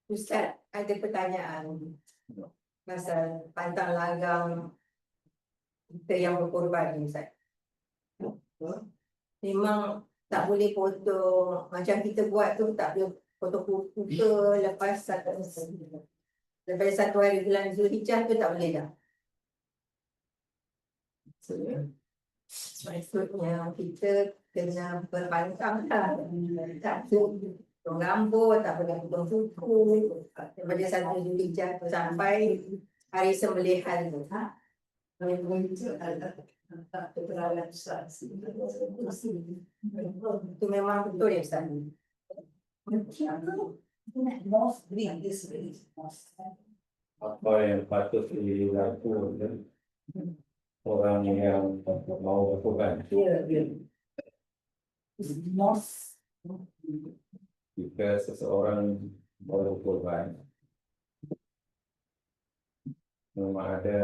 Ustaz, ada pertanyaan pasal pantang larang kita yang berkorban ni, Ustaz. Memang tak boleh potong macam kita buat tu, tak boleh potong kuku lepas satu hari bulan Zulhijjah tu, tak boleh dah. Maksudnya kita kena berpantang lah. Tak boleh potong rambut, tak boleh potong kuku daripada satu Zulhijjah tu sampai hari sembelihan tu. Itu memang betul ya, Ustaz. Apa yang patut dilakukan orang yang mau berkorban? Jika seseorang mau berkorban, memang ada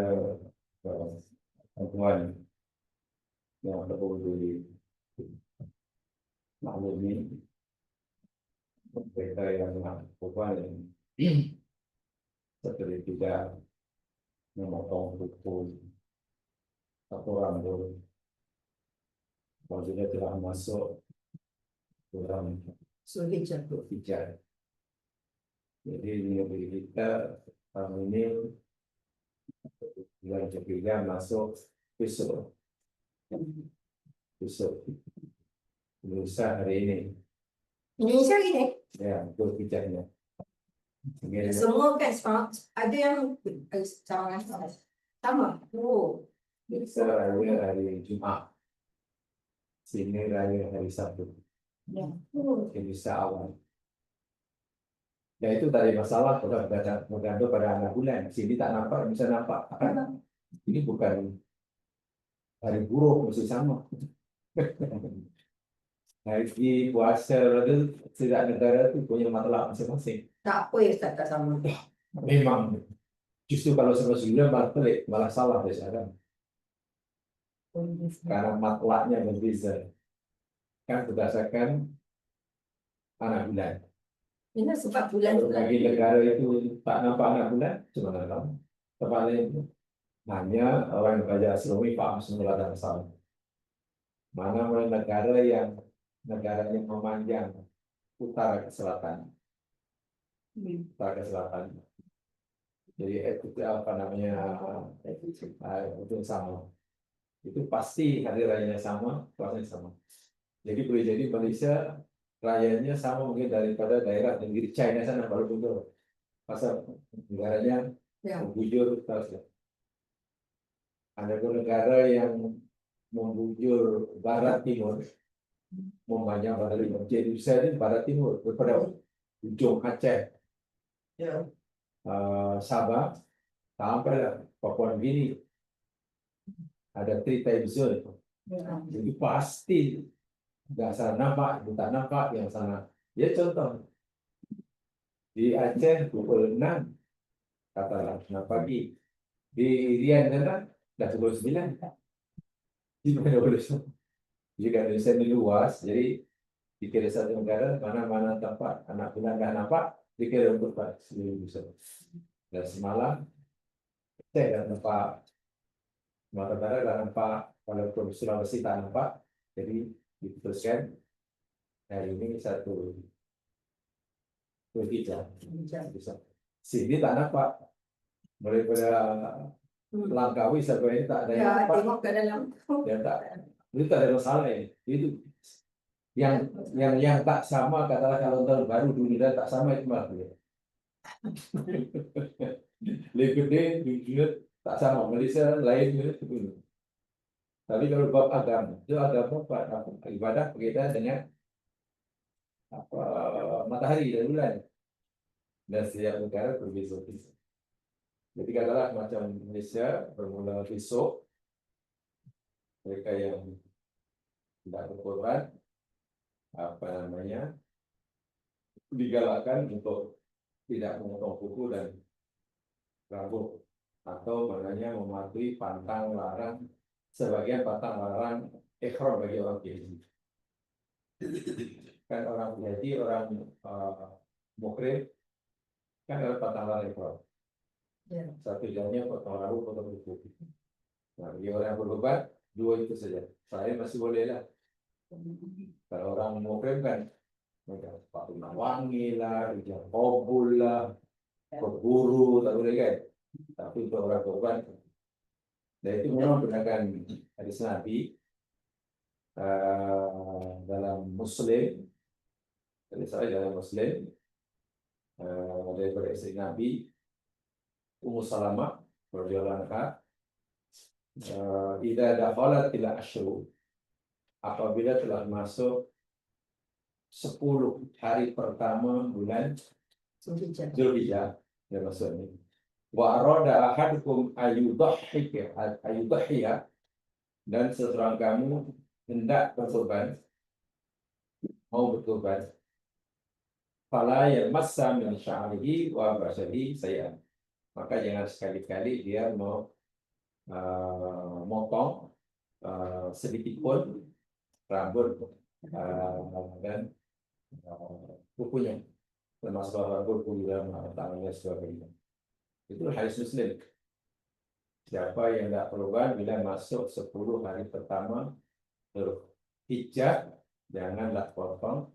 bantuan yang perlu dimaklumi mereka yang nak berkorban, seperti tidak memotong kuku atau rambut apabila telah masuk dalam Zulhijjah. Jadi negeri kita tahun ini bulan Zulhijjah masuk besok. Lusa hari ini. Indonesia gini. Ya, Zulhijjahnya. Semua kan ada yang sama. Oh. Biasa raya hari Jumaat, sini raya hari Sabtu. Ya. Jadi awal. Ya itu tak ada masalah kalau bergantung pada anak bulan. Sini tak nampak, bisa nampak. Ini bukan hari buruk, mesti sama. Hari puasa itu setiap negara itu punya masalah masing-masing. Tak apa ya, tak sama. Memang justru kalau sama sebulan malah pelik, malah salah biasanya. Karena matlaknya berbeza. Kan berdasarkan anak bulan. Ini sebab bulan bagi negara itu tak nampak anak bulan, cuma dalam tempatnya itu hanya orang yang belajar astronomi paham semula dan salah. Mana negara yang negaranya memanjang utara ke selatan, Jadi itu apa namanya itu sama. Itu pasti hari rayanya sama, puasanya sama. Jadi boleh jadi Malaysia rayanya sama mungkin daripada daerah negeri China sana baru betul. Pasal negaranya membujur terus. Ada negara yang membujur barat timur, memanjang barat timur. Jadi saya ini barat timur daripada ujung Aceh, Sabah sampai Papua Nugini. Ada 3 time zone. Jadi pasti nggak sana nampak, tak nampak yang sana. Ya contoh di Aceh pukul 6 katakanlah 6 pagi, di Irian sana dah pukul 9. Di mana boleh? Jika Indonesia ini luas, jadi dikira satu negara mana-mana tempat anak bulan nggak nampak, dikira untuk seluruh Indonesia. Dan semalam saya dah nampak, Sumatera Barat dah nampak, kalau Sulawesi tak nampak, jadi diputuskan hari ini satu Zulhijjah. Sini tak nampak, mulai pada Langkawi sampai ini tak ada yang nampak. Tengok ke dalam. Itu tak ada masalah ya. Itu yang tak sama, katakanlah kalau tahun baru dulu dan tak sama itu malah dia. Lebih gede, dunia tak sama. Malaysia lain gitu. Tapi kalau bab agama, itu agama ibadah berkaitan dengan matahari dan bulan. Dan setiap negara berbeza-beza. Jadi katakanlah macam Malaysia bermula besok, mereka yang tidak berkorban, digalakkan untuk tidak memotong kuku dan rambut, atau maknanya mematuhi pantang larang, sebagian pantang larang ihram bagi orang haji. Kan orang haji, orang mukrim Kan ada patah ekor. Ya. Satu jamnya potong rambut, potong kuku. Nah, bagi orang yang berbeban, dua itu saja. Saya masih boleh lah. Kalau orang mau krem kan, mereka pakai wangi lah, hijau kobul lah, berburu, tak boleh kan. Tapi untuk orang korban, dan itu memang menggunakan hadis Nabi dalam Muslim, dari saya dalam Muslim daripada istri Nabi Ummu Salamah radhiyallahu anha, idza dakhalat ila asyru, apabila telah masuk 10 hari pertama bulan Zulhijjah, ya maksudnya. Wa arada ahadukum ayudhhiya, dan seseorang kamu hendak berkorban, mau berkorban, fala yamassa min sya'rihi wa basarihi sayyan, maka jangan sekali-kali dia mau motong sedikit pun rambut dan kukunya, termasuk rambut kuku dan tangannya sebagainya. Itu hadis Muslim. Siapa yang tidak korban bila masuk 10 hari pertama Zulhijjah, janganlah potong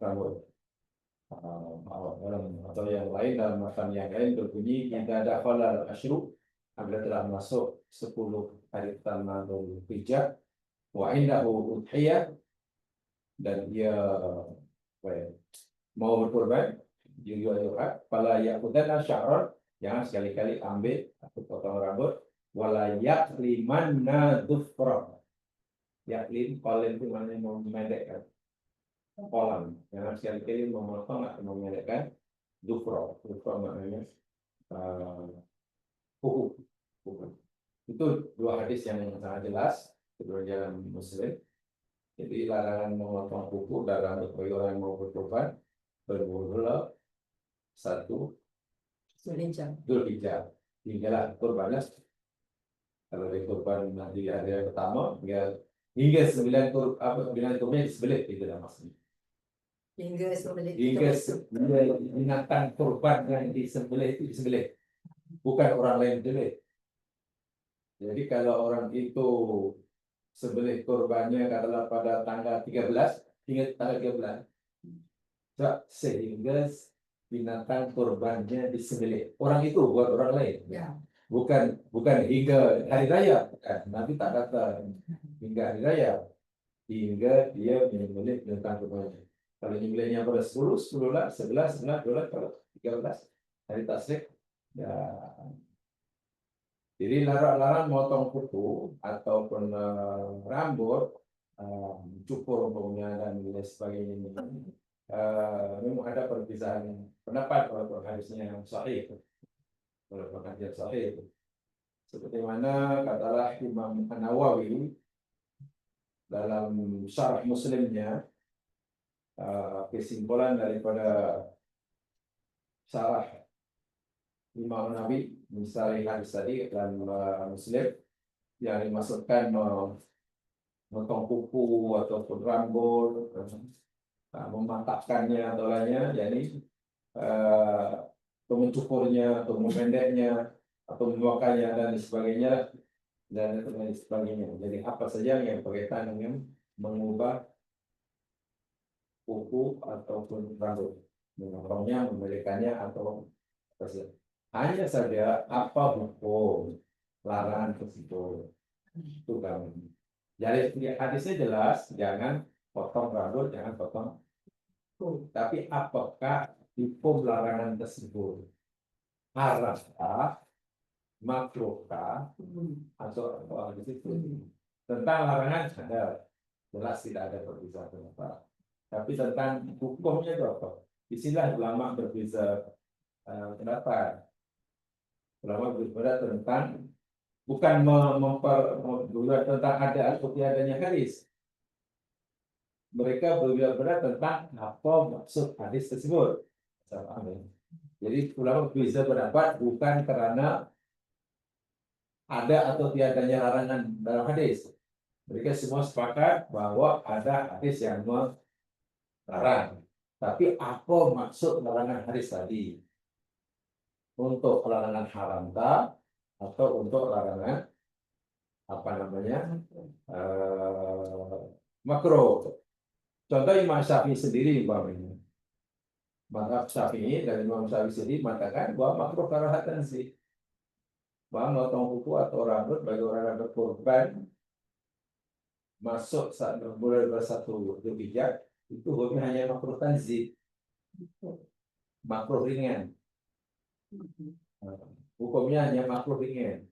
rambut. Atau yang lain, dalam makan yang lain berbunyi jika ada halal asyru, apabila telah masuk 10 hari pertama Zulhijjah, wa indahu udhiyah, dan dia mau berkorban, juga fala yaqudanna sya'ran, jangan sekali-kali ambil atau potong rambut, wala yaqlimanna dhufra. Yaqlim, qalin itu maknanya memendekkan kolam, jangan sekali-kali memotong atau memendekkan dhufra. Dhufra maknanya kuku. Itu dua hadis yang sangat jelas kedua dalam Muslim. Jadi larangan memotong kuku dan rambut bagi orang yang mau berkorban bermula 1 Zulhijjah. Hinggalah korbannya, kalau di korban nanti hari yang pertama hingga 9 kurban disembelih, itu dah maksudnya. Hingga binatang korban yang disembelih itu disembelih, bukan orang lain disembelih. Jadi kalau orang itu sembelih korbannya adalah pada tanggal 13 hingga tanggal 13, sehingga binatang korbannya disembelih. Orang itu buat orang lain. Ya. Bukan hingga hari raya. Nanti tak kata hingga hari raya. Hingga dia menyembelih binatang korbannya. Kalau nyembelihnya pada 10, 10 lah, 11, 12, kalau 13 hari tasrik, ya. Jadi larang motong kuku ataupun rambut, cukur umpamanya dan lain sebagainya. Memang ada perbedaan pendapat walaupun hadisnya yang sahih, walaupun hadis sahih. Seperti mana katalah Imam An-Nawawi dalam syarah Muslimnya, kesimpulan daripada syarah Imam Nawawi misalnya hadis tadi dan Muslim yang dimaksudkan memotong kuku ataupun rambut, mematahkannya atau lainnya, jadi mencukurnya atau memendeknya atau membuakannya dan sebagainya dan sebagainya. Jadi apa saja yang berkaitan dengan mengubah kuku ataupun rambut, memotongnya, memberikannya atau apa saja. Hanya saja apa hukum larangan tersebut itu kan. Jadi hadisnya jelas, jangan potong rambut, jangan potong kuku. Tapi apakah hukum larangan tersebut haramkah, makruhkah, atau apa di situ? Tentang larangan ada jelas, tidak ada perbedaan pendapat. Tapi tentang hukumnya itu apa? Disinilah ulama berbeza pendapat. Ulama berbeda tentang bukan tentang ada atau tiadanya hadis. Mereka berbeda tentang apa maksud hadis tersebut. Jadi ulama berbeza pendapat bukan karena ada atau tiadanya larangan dalam hadis. Mereka semua sepakat bahwa ada hadis yang melarang. Tapi apa maksud larangan hadis tadi? Untuk larangan haram atau untuk larangan apa namanya makro? Contoh Imam Syafi'i sendiri umpamanya. Mazhab Syafi'i dan Imam Syafi'i sendiri mengatakan bahwa makro karahatan sih. Bahwa motong kuku atau rambut bagi orang yang berkorban masuk saat mulai bersatu Dzulhijjah itu hukumnya hanya makruh tanzih, makruh ringan. Hukumnya hanya makruh ringan.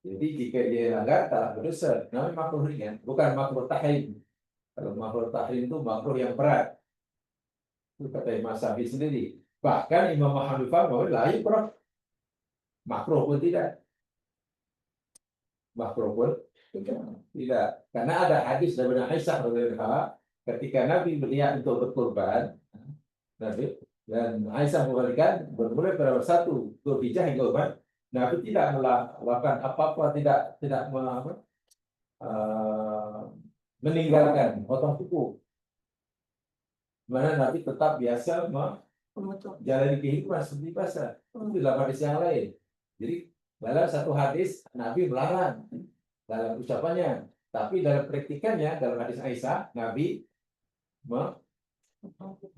Jadi jika dia langgar tak berdosa, namanya makruh ringan, bukan makruh tahrim. Kalau makruh tahrim itu makruh yang berat. Itu kata Imam Syafi'i sendiri. Bahkan Imam Hanifah bahwa lain kurang makruh pun tidak. Makruh pun tidak. Karena ada hadis dari Aisyah radhiyallahu anha ketika Nabi berniat untuk berkorban, Nabi dan Aisyah mengatakan bermula pada satu Dzulhijjah hingga Umat, Nabi tidak melakukan apa-apa, tidak meninggalkan potong kuku. Mana Nabi tetap biasa menjalani kehidupan seperti biasa. Itu dalam hadis yang lain. Jadi dalam satu hadis Nabi melarang dalam ucapannya, tapi dalam praktikannya dalam hadis Aisyah Nabi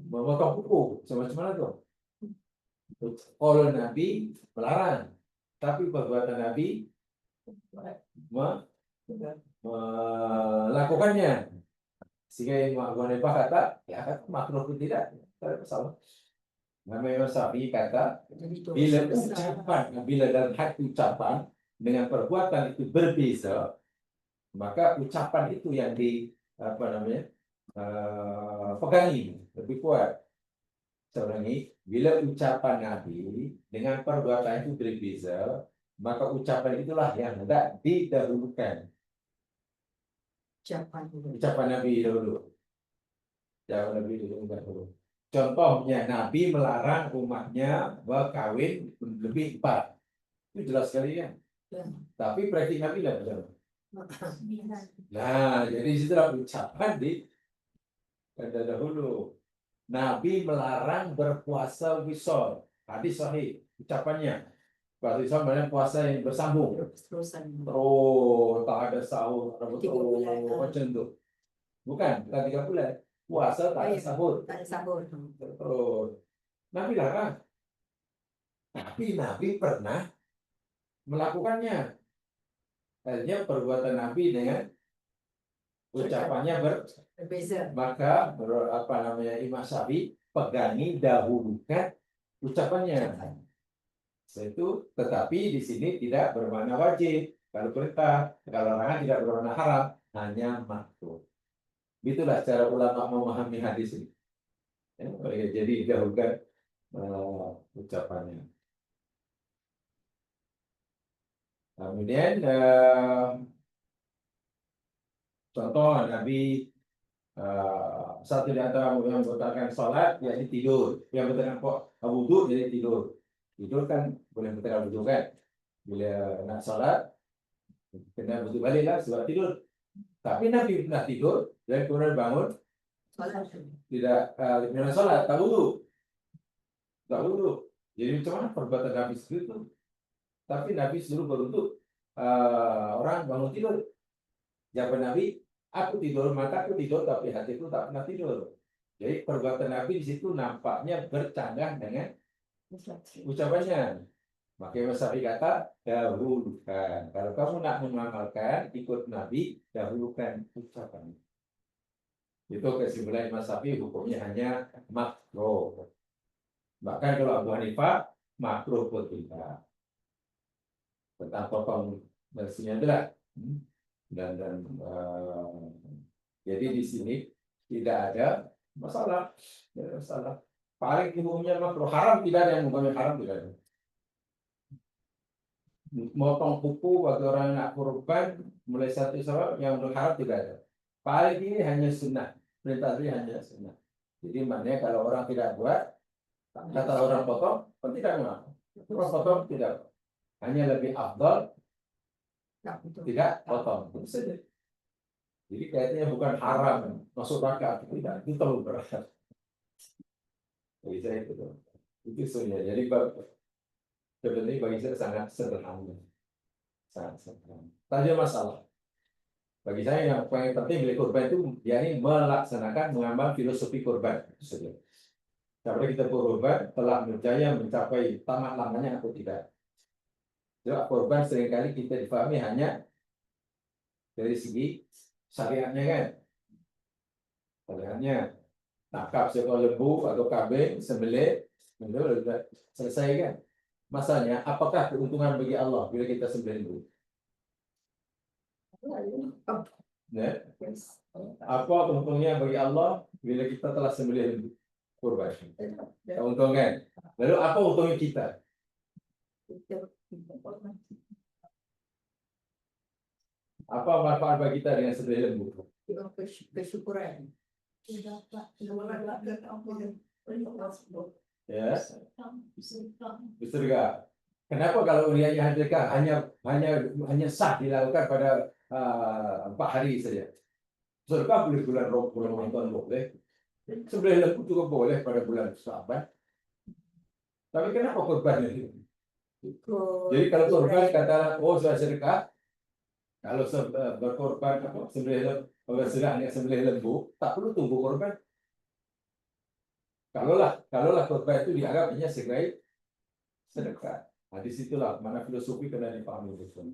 memotong kuku semacam mana tuh? Kalau Nabi melarang, tapi perbuatan Nabi melakukannya. Sehingga Imam Abu Hanifah kata, ya kan makruh itu tidak ada masalah. Namanya Imam Syafi'i kata, bila ucapan, bila dalam hati ucapan dengan perbuatan itu berbeza, maka ucapan itu yang di apa namanya pegangi lebih kuat. Seorang bila ucapan Nabi dengan perbuatan itu berbeza, maka ucapan itulah yang hendak didahulukan. Ucapan Nabi dahulu. Ucapan Nabi dahulu. Contohnya Nabi melarang umatnya berkawin lebih 4. Itu jelas sekali ya. Tapi praktik Nabi tidak benar. Nah, jadi situlah ucapan di dahulu. Nabi melarang berpuasa wisol. Hadis sahih ucapannya. Puasa wisol maknanya puasa yang bersambung. Terus tak ada sahur, macam itu. Bukan 3 bulan. Puasa tak ada sahur. Tak ada sahur. Terus Nabi larang. Tapi Nabi pernah melakukannya. Artinya perbuatan Nabi dengan ucapannya berbeza. Maka apa namanya Imam Syafi'i pegangi dahulukan ucapannya. Itu tetapi di sini tidak bermakna wajib. Kalau perintah, kalau larangan tidak bermakna haram, hanya makruh. Itulah cara ulama memahami hadis ini. Ya, jadi dahulukan ucapannya. Kemudian contoh Nabi satu di antara yang membatalkan sholat yakni tidur, yang membatalkan wudhu jadi tidur. Tidur kan boleh membatalkan wudhu kan? Bila nak sholat kena wudhu balik lah sebab tidur. Tapi Nabi pernah tidur dan kemudian bangun tidak dengan sholat, tak wudhu. Jadi macam mana perbuatan Nabi itu? Tapi Nabi suruh beruntuk orang bangun tidur. Jawaban Nabi, aku tidur, mataku tidur, tapi hatiku tak pernah tidur. Jadi perbuatan Nabi di situ nampaknya bercanggah dengan ucapannya. Maka Imam Syafi'i kata, dahulukan. Kalau kamu nak mengamalkan, ikut Nabi, dahulukan ucapan. Itu kesimpulan Imam Syafi'i, hukumnya hanya makruh. Bahkan kalau Abu Hanifah, makruh pun tidak. Tentang potong versinya itulah. Dan jadi di sini tidak ada masalah. Paling umumnya makruh, haram tidak ada yang hukumnya haram tidak ada. Motong kuku bagi orang nak kurban mulai 1 Syawal yang haram tidak ada. Paling ini hanya sunnah, perintah ini hanya sunnah. Jadi maknanya kalau orang tidak buat, kata orang potong, pun tidak mengapa. Orang potong tidak, hanya lebih afdal tidak potong, itu saja. Jadi kayaknya bukan haram masuk neraka, tidak, itu terlalu berat. Bagi saya itu sebenarnya. Jadi sebenarnya bagi saya sangat sederhana, sangat sederhana. Tak ada masalah. Bagi saya yang paling penting dari kurban itu yakni melaksanakan mengambil filosofi kurban. Kalau kita kurban telah berjaya mencapai tamat lamanya atau tidak. Sebab kurban seringkali kita difahami hanya dari segi syariatnya kan. Syariatnya tangkap seekor lembu atau kambing, sembelih, itu sudah selesai kan. Masalahnya, apakah keuntungan bagi Allah bila kita sembelih lembu? Ya? Apa untungnya bagi Allah bila kita telah sembelih lembu kurban? Keuntungan. Lalu apa untungnya kita? Apa manfaat bagi kita dengan sembelih lembu? Kesyukuran. Ya, surga. Kenapa kalau uriannya sedekah hanya sah dilakukan pada 4 hari saja? Sedekah boleh bulan Ramadan boleh, sembelih lembu juga boleh pada bulan Sya'ban. Tapi kenapa kurban itu? Jadi kalau kurban kata saya sedekah, kalau berkorban sembelih lembu, tak perlu tunggu korban. Kalaulah korban itu dianggap hanya sebagai sedekah. Nah, disitulah mana filosofi kena dipahami betul.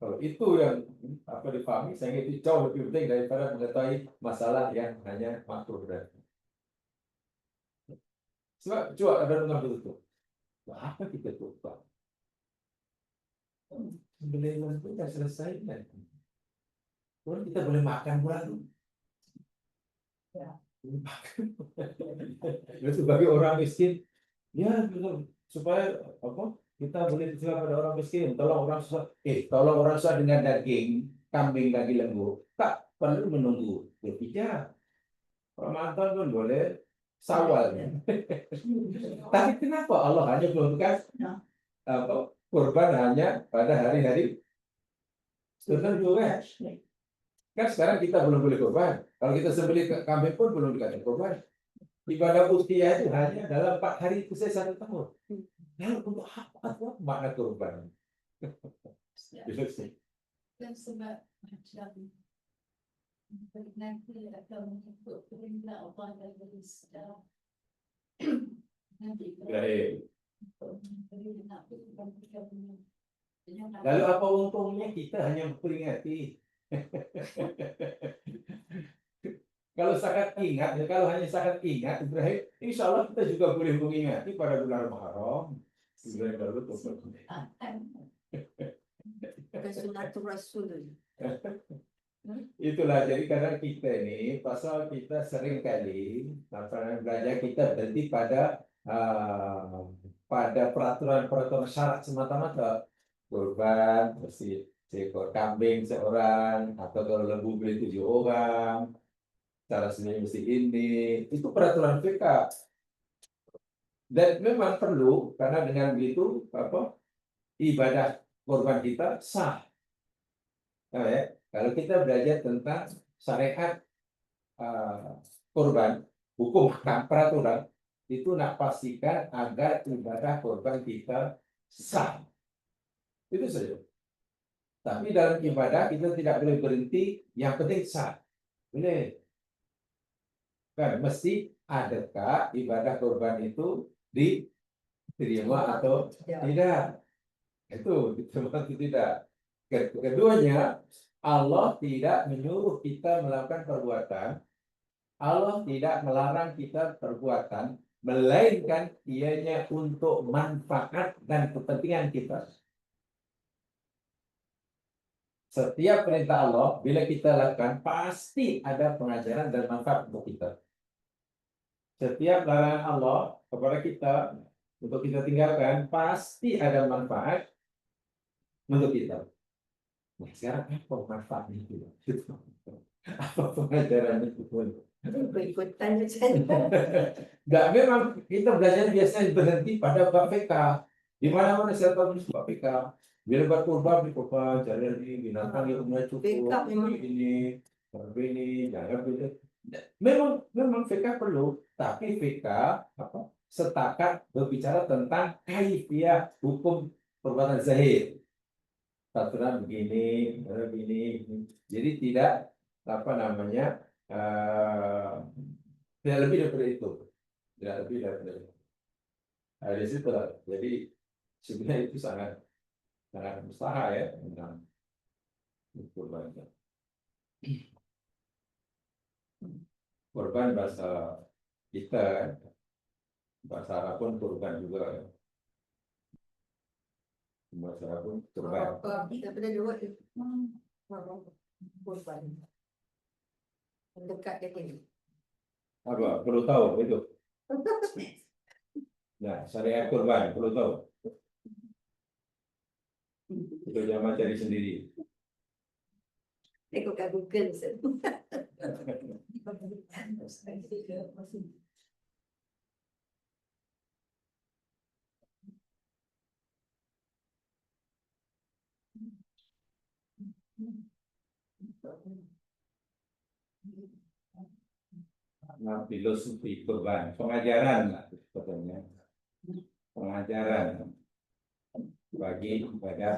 Kalau itu yang dipahami, saya itu jauh lebih penting daripada mengetahui masalah yang hanya makruh dan. Sebab coba ada dengar betul. Apa kita kurban? Sembelih lembu sudah selesai kan? Kalau kita boleh makan bulan itu. Itu bagi orang miskin, ya betul. Supaya kita boleh dijual pada orang miskin. Tolong orang susah dengan daging kambing, daging lembu, tak perlu menunggu berhijrah. Ramadan pun boleh, Syawal. Tapi kenapa Allah hanya menentukan kurban hanya pada hari-hari tertentu kan? Kan sekarang kita belum boleh kurban. Kalau kita sembelih kambing pun belum dikatakan kurban. Ibadah Udhiyah itu hanya dalam 4 hari itu saya 1 tahun. Lalu untuk apa makna kurban? Dan sebab macam nanti akan mengikut perintah Allah dan beristirahat. Nanti lalu apa untungnya kita hanya memperingati? Kalau hanya sangat ingat, Ibrahim, insya Allah kita juga boleh mengingati pada bulan Muharram. Kesunatul Rasul. Itulah jadi karena kita ini pasal kita sering kali belajar kita berhenti pada peraturan syarat semata-mata. Kurban mesti seekor kambing seorang, atau kalau lembu beli 7 orang, cara sendiri mesti ini. Itu peraturan fiqh. Dan memang perlu karena dengan begitu ibadah kurban kita sah. Nah, ya, kalau kita belajar tentang syariat kurban, hukum peraturan, itu nak pastikan agar ibadah kurban kita sah. Itu saja. Tapi dalam ibadah kita tidak boleh berhenti, yang penting sah. Boleh. Kan mesti adakah ibadah kurban itu diterima atau tidak. Itu diterima atau tidak. Keduanya, Allah tidak menyuruh kita melakukan perbuatan, Allah tidak melarang kita perbuatan, melainkan ianya untuk manfaat dan kepentingan kita. Setiap perintah Allah, bila kita lakukan, pasti ada pengajaran dan manfaat untuk kita. Setiap larangan Allah kepada kita, untuk kita tinggalkan, pasti ada manfaat untuk kita. Nah, sekarang apa manfaatnya itu? Apa pengajarannya itu? Ikut-ikutan saja. Nggak, memang kita belajar biasanya berhenti pada bab PK. Di mana-mana saya tahu bab PK. Bila berkurban cari binatang yang punya cukup ini, ini, jangan beda. Memang fikih perlu, tapi fikih setakat berbicara tentang kaifiah hukum perbuatan zahir. Peraturan begini, begini. Jadi tidak apa namanya tidak lebih daripada itu, tidak lebih daripada itu. Nah, di situ lah. Jadi sebenarnya itu sangat sangat mustahil ya tentang kurban. Kurban bahasa kita, bahasa Arab pun kurban juga. Bahasa Arab pun kurban. Kalau kita pada dua itu kurban dekat ke sini. Apa? Perlu tahu itu. Nah, syariat kurban perlu tahu. Itu jangan cari sendiri. Tengok kat Google. Nah, filosofi kurban, pengajaran lah sebetulnya. Pengajaran bagi ibadah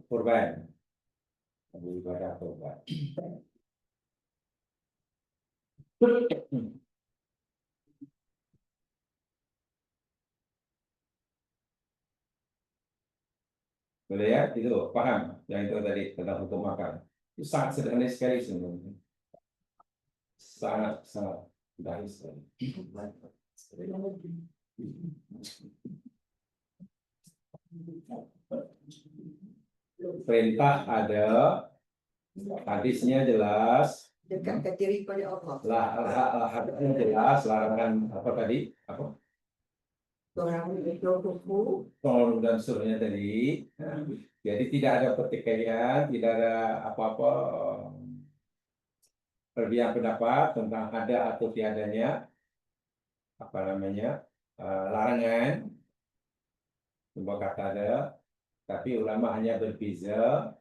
kurban, bagi ibadah kurban. Boleh ya, itu paham yang itu tadi tentang hukum makan. Itu sangat sederhana sekali sebenarnya. Sangat sangat mudah sekali. Perintah ada, hadisnya jelas, Dekat ke diri pada Allah. hadisnya jelas, larangan apa tadi? Apa? Orang itu hukum. Tolong dan suruhnya tadi. Nah, jadi tidak ada pertikaian, tidak ada apa-apa perbedaan pendapat tentang ada atau tiadanya apa namanya larangan. Semua kata ada, tapi ulama hanya berbeza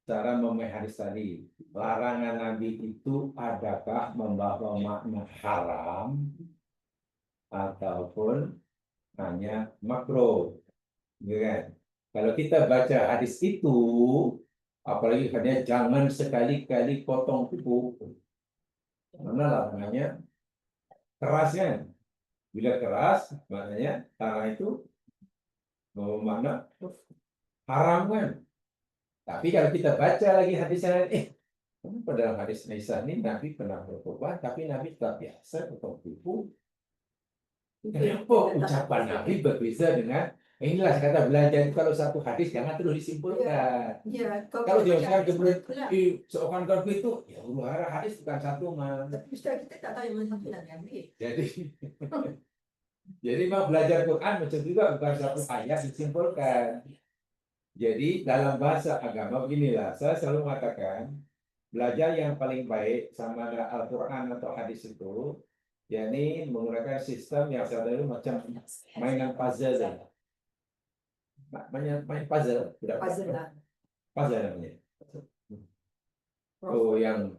cara memahami hadis tadi. Larangan Nabi itu adakah membawa makna haram ataupun hanya makruh, gitu kan? Kalau kita baca hadis itu, apalagi katanya jangan sekali-kali potong kuku, mana larangannya keras kan? Bila keras, maknanya tanah itu bermakna haram kan? Tapi kalau kita baca lagi hadis yang lain, kenapa dalam hadis Aisyah ini Nabi pernah berkorban, tapi Nabi tak biasa potong kuku. Kenapa ucapan Nabi berbeza dengan inilah kata belajar itu kalau satu hadis jangan terus disimpulkan. Ya, Kalau dia sekarang kemudian seorang kafir itu ya huru hara hadis bukan satu mah. tapi Ustaz kita tak tahu yang mana satu nak ambil. Jadi mau belajar Quran macam juga bukan satu ayat disimpulkan. Jadi dalam bahasa agama beginilah saya selalu mengatakan belajar yang paling baik sama ada Al-Quran atau hadis itu yakni menggunakan sistem yang saya tahu macam mainan puzzle. Main puzzle, tidak Puzzle lah. puzzle namanya. Oh, yang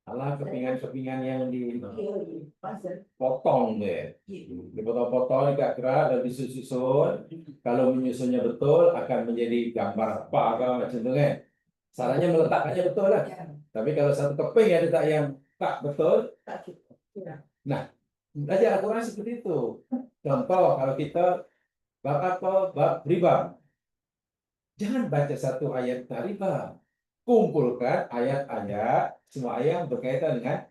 alah kepingan-kepingan yang dipotong deh, dipotong-potong agak keras dan disusun. Kalau menyusunnya betul akan menjadi gambar apa macam itu kan. Salahnya meletakkannya betul lah. Tapi kalau satu keping ada tak yang tak betul. Nah, belajar Al-Quran seperti itu. Contoh kalau kita bab apa? Bab riba. Jangan baca satu ayat riba. Kumpulkan ayat-ayat semua ayat yang berkaitan dengan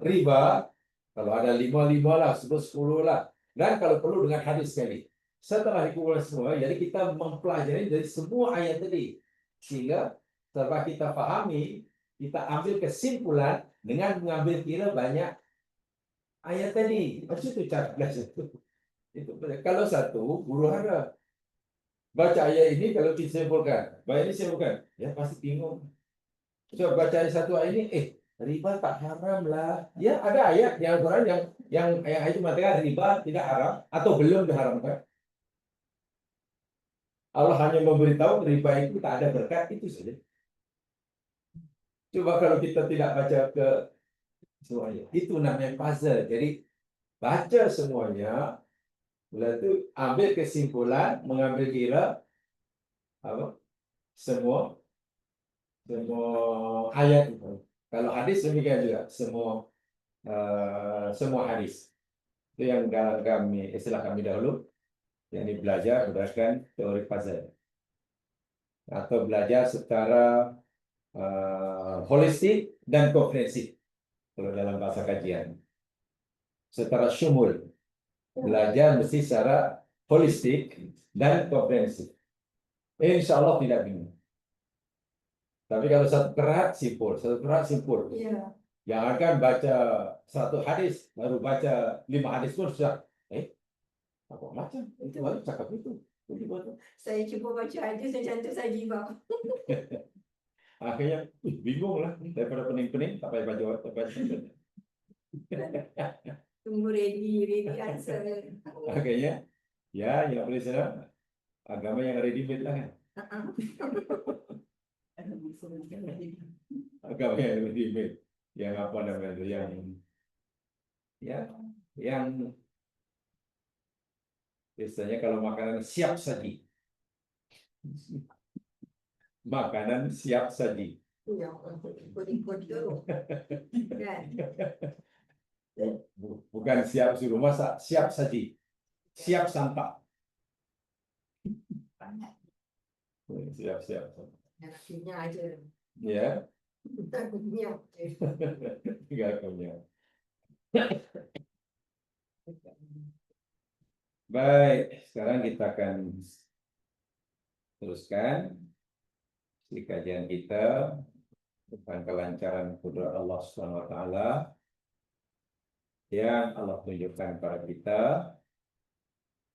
riba. Kalau ada 5 lah, 10 lah. Dan kalau perlu dengan hadis sekali. Setelah dikumpulkan semua, jadi kita mempelajari dari semua ayat tadi. Sehingga setelah kita pahami, kita ambil kesimpulan dengan mengambil kira banyak ayat tadi. Maksud itu cara belajar itu. Kalau satu guru hara baca ayat ini kalau disimpulkan, baik ini simpulkan, ya pasti bingung. Coba baca satu ayat ini, riba tak haram lah. Ya ada ayat yang Quran yang ayat itu mengatakan riba tidak haram atau belum diharamkan. Allah hanya memberitahu riba itu tak ada berkat itu saja. Coba kalau kita tidak baca ke semuanya, itu namanya puzzle. Jadi baca semuanya, lalu itu ambil kesimpulan, mengambil kira apa semua semua ayat itu. Kalau hadis demikian juga, semua hadis. Itu yang dalam kami, istilah kami dahulu, yang belajar berdasarkan teori puzzle. Atau belajar secara holistik dan komprehensif. Kalau dalam bahasa kajian. Secara syumul. Belajar mesti secara holistik dan komprehensif. Insya Allah tidak bingung. Tapi kalau satu kerat simpul, satu kerat simpul. Iya. Jangankan baca satu hadis, baru baca 5 hadis pun sudah, apa macam? Itu baru cakap itu. Saya cuba baca aja, saya cantik saya give up. Akhirnya bingung lah daripada pening-pening, tak payah baca. Tunggu ready answer. Akhirnya, ya yang boleh sana agama yang ready-made lah kan. Agama yang ready-made, yang apa namanya itu, yang biasanya kalau makanan siap saji. Makanan siap saji. Yang ikut-ikut dulu. Kan? Bukan siap suruh masak, siap saji. Siap santap. Siap. Nasinya aja. Ya, Takutnya. tinggal punya. Baik, sekarang kita akan teruskan di kajian kita tentang kelancaran kudrat Allah Subhanahu wa taala yang Allah tunjukkan kepada kita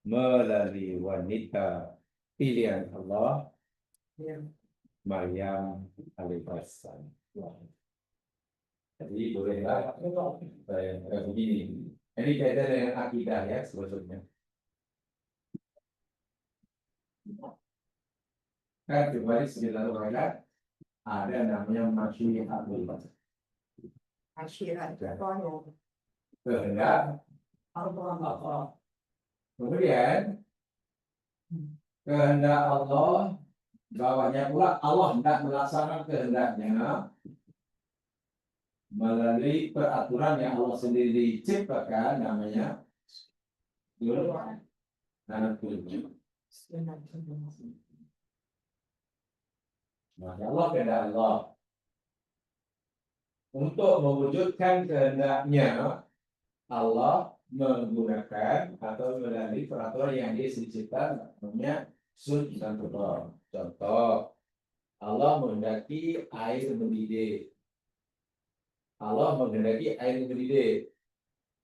melalui wanita pilihan Allah, Ya. Maryam alaihissalam. Jadi bolehlah saya begini. Ini kaitan dengan akidah ya sebetulnya. Kan kembali 9 ayat ada namanya masyiatul Akhirat. Oh, kehendak Allah. Kemudian kehendak Allah, bawahnya pula Allah hendak melaksanakan kehendaknya melalui peraturan yang Allah sendiri ciptakan, namanya Maka Allah kehendak Allah untuk mewujudkan kehendaknya, Allah menggunakan atau melalui peraturan yang dia ciptakan, namanya sunnatullah. Contoh, Allah menghendaki air mendidih. Allah menghendaki air mendidih.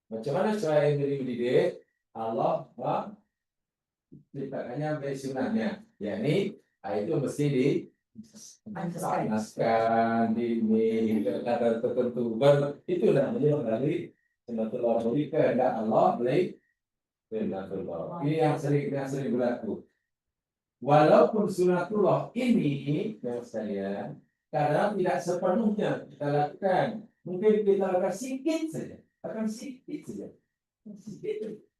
Macam mana cara air mendidih? Allah menciptakannya dari sunnahnya. Yakni air itu mesti dipanaskan, di kadar tertentu. Baru itu namanya melalui sunnatullah. Jadi kehendak Allah melalui sunnatullah. Ini yang sering berlaku. Walaupun sunnatullah ini, yang sekalian, kadang tidak sepenuhnya kita lakukan. Mungkin kita lakukan sedikit saja.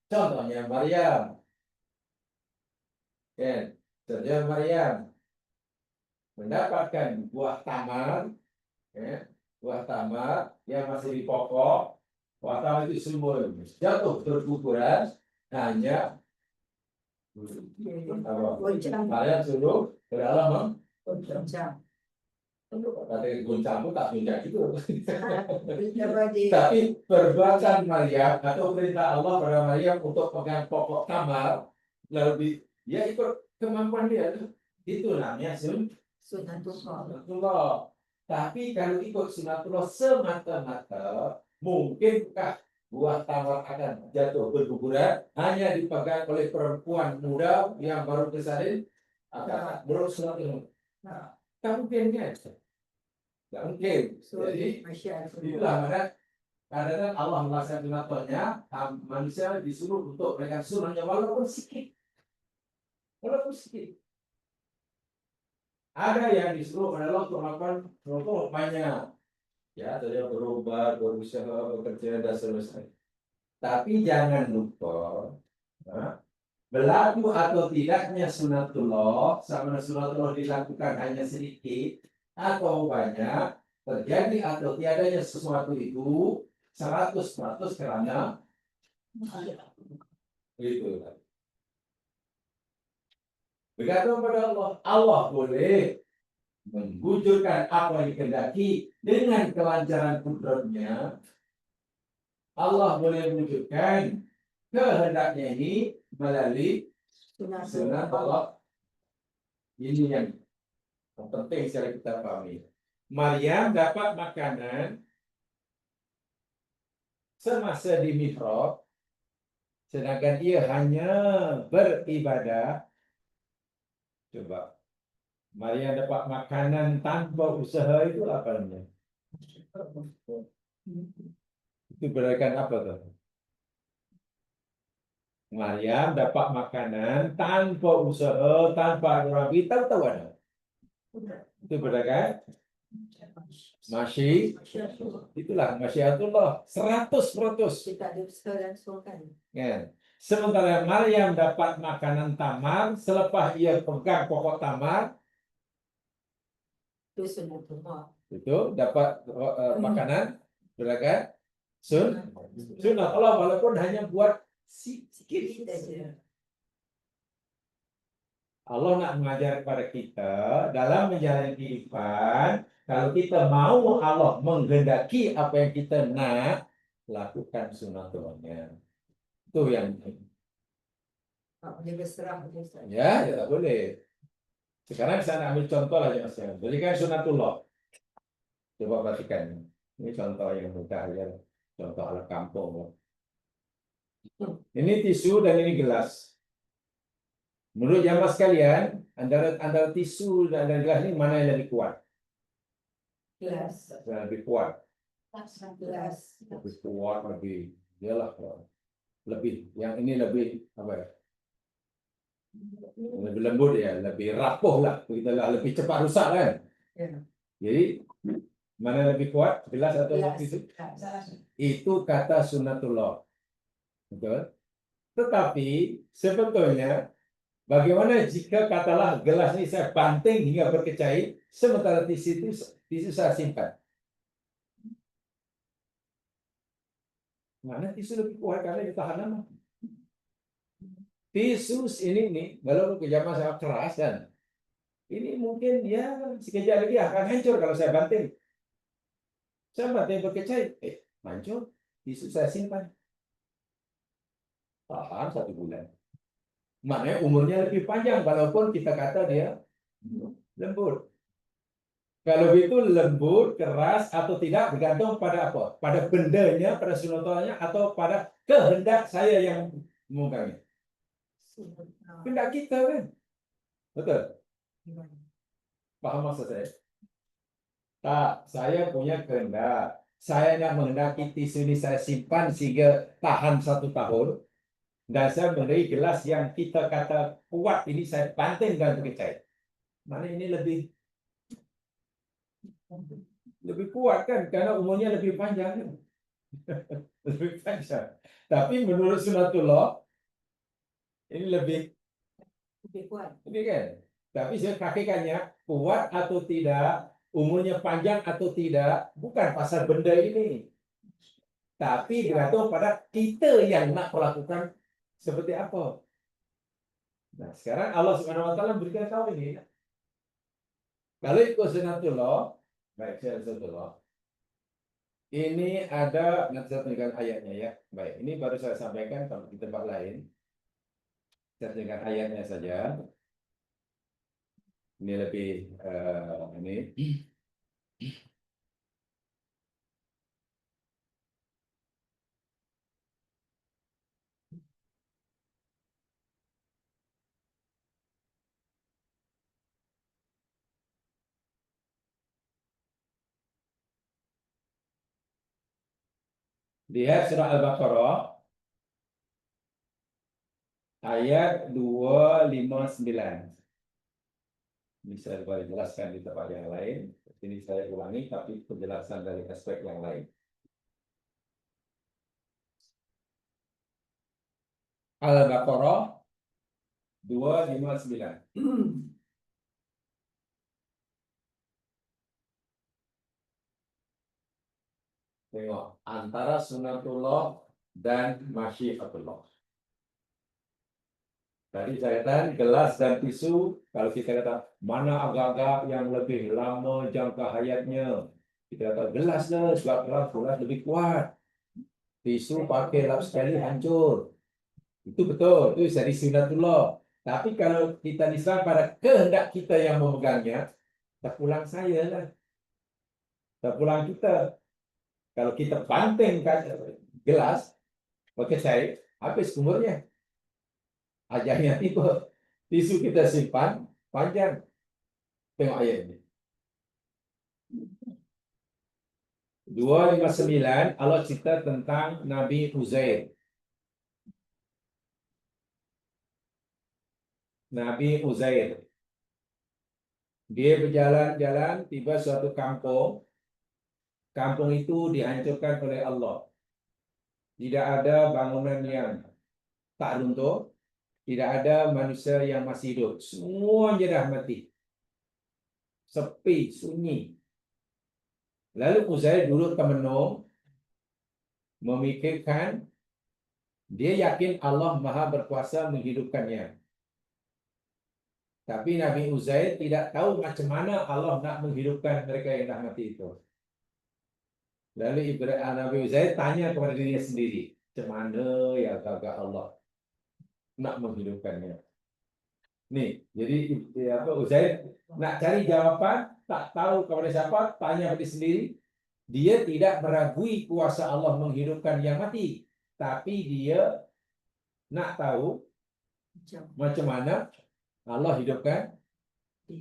Contohnya Maryam. Ya, contohnya Maryam mendapatkan buah tamar, buah tamar yang masih di pokok. Buah tamar itu sumur jatuh berguguran, hanya Maryam suruh ke dalam goncang. Kata goncang pun tak goncang itu. Tapi perbuatan Maryam atau perintah Allah pada Maryam untuk pegang pokok tamar, lalu dia ikut kemampuan dia. Itu namanya sunnatullah. Tapi kalau ikut sunnatullah semata-mata, mungkinkah buah tamar akan jatuh berguguran hanya dipegang oleh perempuan muda yang baru kesalin? Akan menurut sunnatullah. Tak mungkin kan? Tak mungkin. Jadi itulah mana kadang-kadang Allah melaksanakan sunnahnya, manusia disuruh untuk mereka sunnahnya walaupun sedikit. Ada yang disuruh adalah untuk melakukan banyak, ya, tadi berobat, berusaha, bekerja dan selesai. Tapi jangan lupa, nah, berlaku atau tidaknya sunatullah, sama sunatullah dilakukan hanya sedikit atau banyak, terjadi atau tiadanya sesuatu itu 100% kerana itu. Bergantung pada Allah. Allah boleh mewujudkan apa yang dikehendaki dengan kelancaran kudratnya. Allah boleh mewujudkan kehendaknya ini melalui sunat Allah. Ini yang penting secara kita pahami. Maryam dapat makanan semasa di mihrab, sedangkan ia hanya beribadah. Coba, Maryam dapat makanan tanpa usaha itu apa namanya? Itu berdasarkan apa tuh? Maryam dapat makanan tanpa usaha, tanpa rabi, tahu-tahu ada. Itu berdasarkan masih, itulah masyiatullah 100%. Kita diusaha langsung kan. Ya. Sementara Maryam dapat makanan tamar, selepas ia pegang pokok tamar, Itu sunatullah. itu dapat makanan berdasarkan sunnah Allah, walaupun hanya buat sedikit saja. Allah nak mengajar kepada kita dalam menjalani kehidupan. Kalau kita mau Allah menghendaki apa yang kita nak, lakukan sunatullahnya. Itu yang Tak boleh berserah. ya, tak boleh. Sekarang saya nak ambil contoh lah ya, Mas. Jadi kan sunatullah. Coba perhatikan. Ini contoh yang mudah ya. Contoh ala kampung. Ini tisu dan ini gelas. Menurut jamaah sekalian, antara tisu dan gelas ini mana yang lebih kuat? Gelas. Yang lebih kuat. Gelas. Lebih kuat, lebih iyalah, lebih. Yang ini lebih apa ya? Lebih lembut ya, lebih rapuh lah. Kita lah lebih cepat rusak kan? Ya. Jadi mana lebih kuat, gelas atau tisu? Itu kata sunatullah. Betul? Tetapi sebetulnya bagaimana jika katalah gelas ini saya banting hingga berkecai, sementara tisu saya simpan? Mana tisu lebih kuat karena ditahan lama? Tisu ini nih, kalau zaman saya keras dan ini mungkin ya sekejap lagi akan hancur kalau saya banting. Saya banting berkecai, hancur. Tisu saya simpan. Tahan 1 bulan. Maknanya umurnya lebih panjang walaupun kita kata dia lembut. Kalau itu lembut, keras atau tidak bergantung pada apa? Pada bendanya, pada sunatullahnya atau pada kehendak saya yang memegangnya. Kehendak kita kan? Betul? Paham maksud saya? Tak, saya punya kehendak. Saya nak menghendaki tisu ini saya simpan sehingga tahan 1 tahun. Dan saya memberi gelas yang kita kata kuat ini saya banting dan berkecai. Mana ini lebih kuat kan? Karena umurnya lebih panjang kan? Lebih panjang. Tapi menurut sunatullah ini lebih kuat. ini kan. Tapi saya hakikannya kuat atau tidak, umurnya panjang atau tidak, bukan pasal benda ini. Tapi bergantung pada kita yang nak melakukan seperti apa. Nah, sekarang Allah Subhanahu wa taala berikan tahu ini. Kalau ikut sunatullah, baik sunatullah. Ini ada, nanti saya tunjukkan ayatnya ya. Baik, ini baru saya sampaikan kalau di tempat lain. Saya tunjukkan ayatnya saja. Ini lebih ini. Lihat surah Al-Baqarah ayat 259. Bisa dijelaskan di tempat yang lain. Ini saya ulangi, tapi penjelasan dari aspek yang lain. Al-Baqarah 259. Tengok, antara sunatullah dan masyiatullah. Tadi saya katakan gelas dan tisu, kalau kita kata mana agak-agak yang lebih lama jangka hayatnya, kita kata gelas lah, sebab gelas lebih kuat. Tisu pakai lap sekali hancur. Itu betul, itu dari sunatullah. Tapi kalau kita diserang pada kehendak kita yang memegangnya, terpulang saya lah. Terpulang kita. Kalau kita banting gelas, pakai cair, habis umurnya. Ajarnya tipe tisu kita simpan panjang. Tengok ayat ini. 259 Allah cerita tentang Nabi Uzair. Nabi Uzair. Dia berjalan-jalan tiba suatu kampung. Kampung itu dihancurkan oleh Allah. Tidak ada bangunan yang tak runtuh. Tidak ada manusia yang masih hidup. Semuanya dah mati. Sepi, sunyi. Lalu Uzair duduk termenung, memikirkan, dia yakin Allah Maha berkuasa menghidupkannya. Tapi Nabi Uzair tidak tahu macam mana Allah nak menghidupkan mereka yang dah mati itu. Lalu Nabi Uzair tanya kepada dirinya sendiri, macam mana ya agak Allah nak menghidupkannya. Nih, jadi Uzair nak cari jawapan, tak tahu kepada siapa, tanya kepada sendiri. Dia tidak meragui kuasa Allah menghidupkan yang mati, tapi dia nak tahu macam mana Allah hidupkan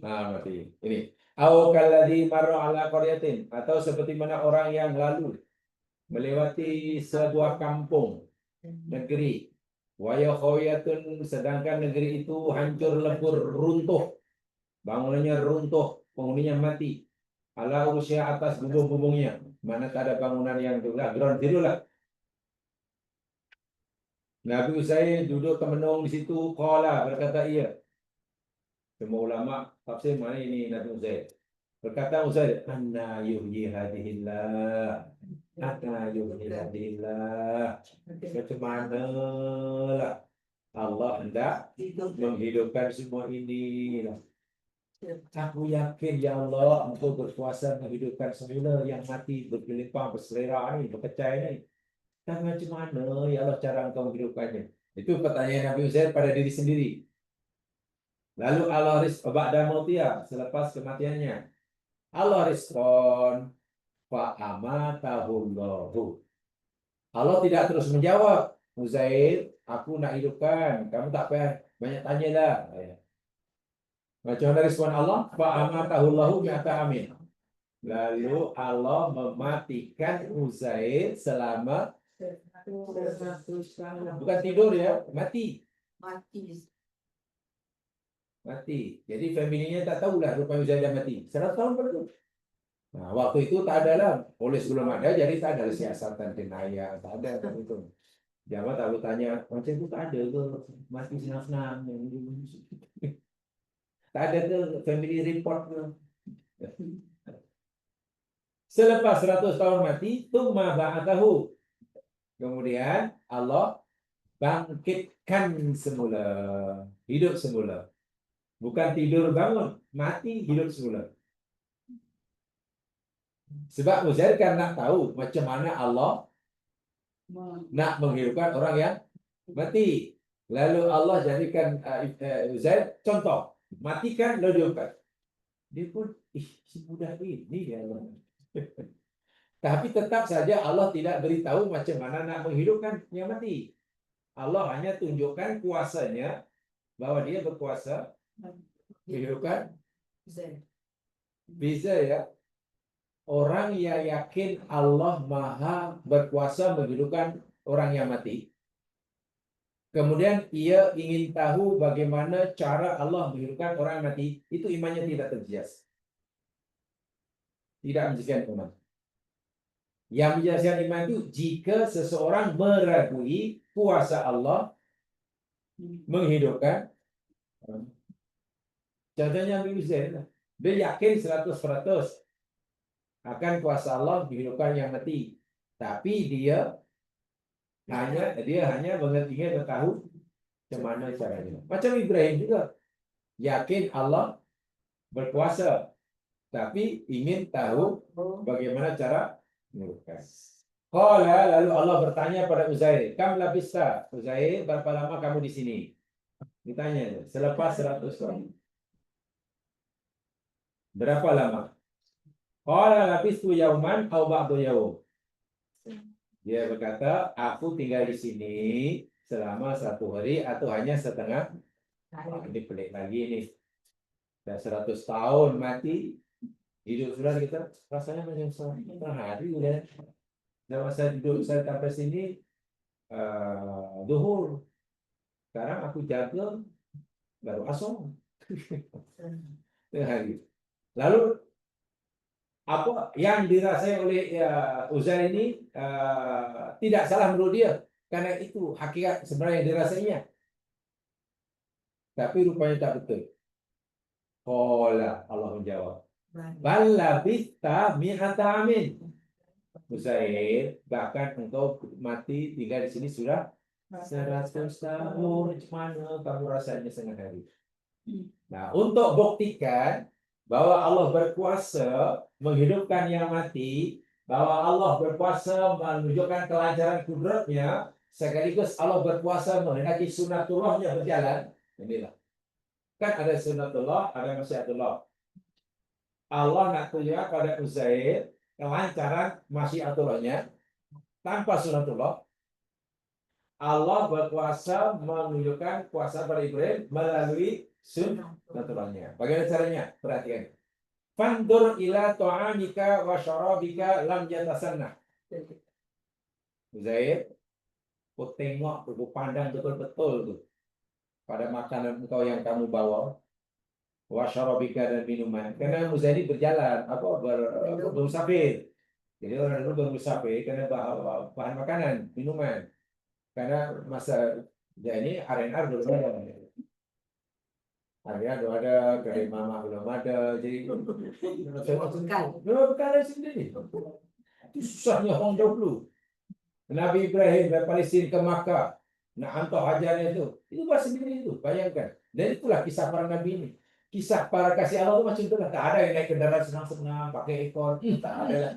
mati. Ini. Au kalladzi marra ala qaryatin, atau seperti mana orang yang lalu melewati sebuah kampung negeri. Wa khawiyatun, sedangkan negeri itu hancur lebur, runtuh. Bangunannya runtuh, penghuninya mati. Ala urusya, atas bubung-bubungnya. Mana tak ada bangunan yang itulah, ground zero lah. Nabi Uzair duduk termenung di situ, qala, berkata ia. Semua ulama tafsir mana ini Nabi Uzair. Berkata Uzair, anna yuhyi hadihillah. Anna yuhyi hadihillah. Macam mana lah Allah hendak menghidupkan semua ini. Aku yakin ya Allah, Engkau berkuasa menghidupkan semula yang mati, bergelimpang, berselera ini, berkecai ini. Dan macam mana ya Allah cara Engkau menghidupkannya? Itu pertanyaan Nabi Uzair pada diri sendiri. Lalu Allah ba'da mautiyah, selepas kematiannya. Allah respon, fa amatahullahu. Allah tidak terus menjawab, Uzair, aku nak hidupkan, kamu tak payah banyak tanya dah. Macam mana respon Allah? Fa'amatahullahu mi'ata amin. Lalu Allah mematikan Uzair selama bukan tidur ya, mati. Mati. Jadi familinya tak tahulah rupanya Uzair dah mati. 100 tahun baru. Nah, waktu itu tak ada lah. Polis belum ada, jadi tak ada siasatan jenayah. Tak ada itu. Jangan tahu tanya, macam itu tak ada ke? Mati senang-senang. Tak ada ke family report ke? Selepas 100 tahun mati, tsumma ba'athahu. Kemudian Allah bangkitkan semula, hidup semula. Bukan tidur bangun, mati hidup semula. Sebab Uzair kan nak tahu macam mana Allah nak menghidupkan orang yang mati. Lalu Allah jadikan Uzair contoh. Matikan, lalu dihidupkan. Dia pun, semudah ini dia Allah. Tapi tetap saja Allah tidak beritahu macam mana nak menghidupkan yang mati. Allah hanya tunjukkan kuasanya, bahwa dia berkuasa menghidupkan. Bisa ya. Orang yang yakin Allah maha berkuasa menghidupkan orang yang mati, Kemudian ia ingin tahu bagaimana cara Allah menghidupkan orang mati. Itu imannya tidak terjejas. Tidak menjelaskan iman. Yang menjelaskan iman itu jika seseorang meragui kuasa Allah menghidupkan. Contohnya Nabi Hussein. Dia yakin 100% akan kuasa Allah menghidupkan yang mati. Tapi dia hanya ingin tahu bagaimana caranya. Macam Ibrahim juga yakin Allah berkuasa, tapi ingin tahu bagaimana cara menghidupkan. Qala, lalu Allah bertanya pada Uzair, kam labista? Uzair, berapa lama kamu di sini? Ditanya, selepas 100 tahun. Berapa lama? Qala labistu yauman aw ba'du yaum. Dia berkata, aku tinggal di sini selama 1 hari atau hanya setengah. Ini pelik lagi nih. Dah 100 tahun mati, hidup sudah kita rasanya macam setengah hari udah. Dan masa hidup saya sampai sini duhur. Sekarang aku jaga baru asar. Setengah hari. Lalu apa yang dirasai oleh Uzair ini tidak salah menurut dia, karena itu hakikat sebenarnya yang dirasainya, tapi rupanya tak betul. Qala, Allah menjawab, bal labista mi'ata amin. Uzair, bahkan engkau mati tinggal di sini sudah 100 tahun. Macam mana kamu rasanya setengah hari? Nah, untuk buktikan bahwa Allah berkuasa menghidupkan yang mati, bahwa Allah berkuasa menunjukkan kelancaran kudratnya, sekaligus Allah berkuasa menghendaki sunatullahnya berjalan. Inilah. Kan ada sunatullah, ada masyiatullah. Allah nak tunjukkan pada Uzair kelancaran masyiatullahnya tanpa sunatullah. Allah berkuasa menunjukkan kuasa pada Ibrahim melalui sunatullahnya. Bagaimana caranya? Perhatikan. Fandur ila ta'amika wa syarabika lam yatasanna. Uzair, kau tengok, kau pandang betul-betul tu pada makanan engkau yang kamu bawa, wa syarabika dan minuman. Karena Uzair ini berjalan, bermusafir. Jadi orang dulu bermusafir karena bahan makanan, minuman. Karena masa ini RNR belum ada. RNR belum ada, dari mama belum ada. Jadi bekal sendiri. Itu susahnya orang dahulu. Nabi Ibrahim dari Palestina ke Makkah, nak hantar hajarnya itu buat sendiri itu. Bayangkan. Dan itulah kisah para nabi ini. Kisah para kasih Allah itu macam itulah. Tak ada yang naik kendaraan senang-senang, pakai ekor. Tak ada lah.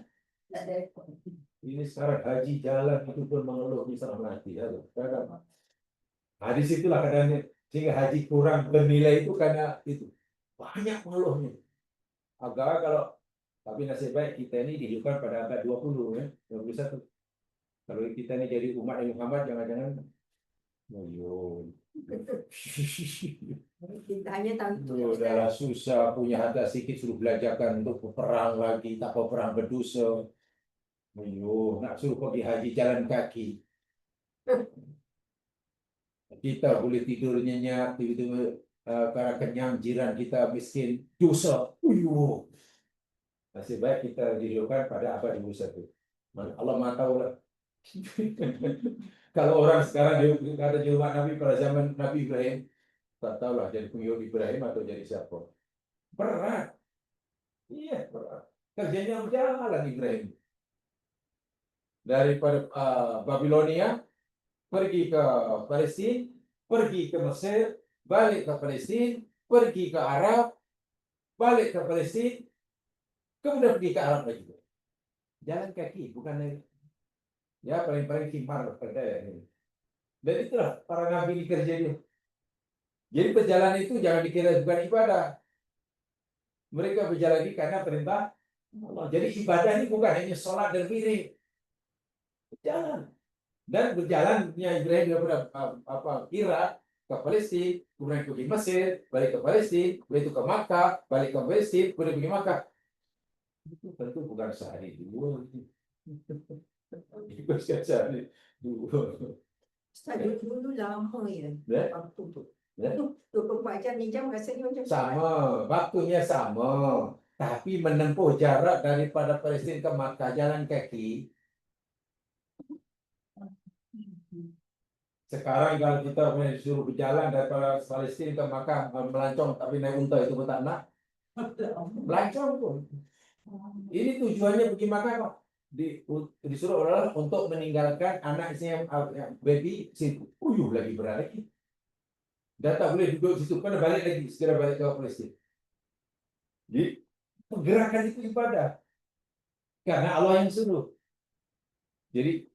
Ini sekarang haji jalan itu pun mengeluh misalnya mati. Nah, di situlah kadang sehingga haji kurang bernilai itu karena itu banyak mengeluhnya. Agak kalau tapi nasib baik kita ini dihidupkan pada abad 20 ya, 21. Kalau kita ini jadi umat Nabi Muhammad jangan-jangan Kita hanya tahu udahlah susah punya harta sedikit suruh belajarkan untuk perang lagi, tak apa perang berdosa. Nak suruh pergi haji jalan kaki. Kita boleh tidur nyenyak, tiba-tiba karena kenyang, jiran kita miskin, dosa. Nasib baik kita dihidupkan pada abad 21. Allah Maha tahu lah. Kalau orang sekarang ada di rumah Nabi pada zaman Nabi Ibrahim, tak tahulah jadi pengikut Ibrahim atau jadi siapa. Berat. Iya, berat. Kerjanya berjalan Ibrahim. Daripada Babilonia, pergi ke Palestina, pergi ke Mesir, balik ke Palestina, pergi ke Arab, balik ke Palestina, kemudian pergi ke Arab lagi. Jalan kaki, bukan lagi. Ya, paling-paling khimar pada ini. Dan itulah para nabi ini kerja dia. Jadi perjalanan itu jangan dikira bukan ibadah. Mereka berjalan ini karena perintah Allah. Jadi ibadah ini bukan hanya sholat dan wirid. Berjalan. Dan berjalannya Ibrahim daripada Irak ke Palestina, kemudian pergi Mesir, balik ke Palestina, balik ke Makkah, balik ke Palestina, kemudian pergi Makkah. Itu tentu bukan sehari dua. Itu sehari dua. Stadium dulu lama ya. Ya. Waktu tu. Ya. 24 jam ni jam rasanya macam Sama, waktunya sama. Tapi menempuh jarak daripada Palestin ke Makkah jalan kaki. Sekarang kalau kita disuruh berjalan daripada Palestin ke Makkah melancong tapi naik unta itu betul nak? Melancong pun. Ini tujuannya pergi Makkah kok. Disuruh adalah untuk meninggalkan anak istri yang baby situ. Uyuh lagi berlari. Dah tak boleh duduk situ, kena balik lagi, segera balik ke Palestin. Jadi pergerakan itu ibadah. Karena Allah yang suruh. Jadi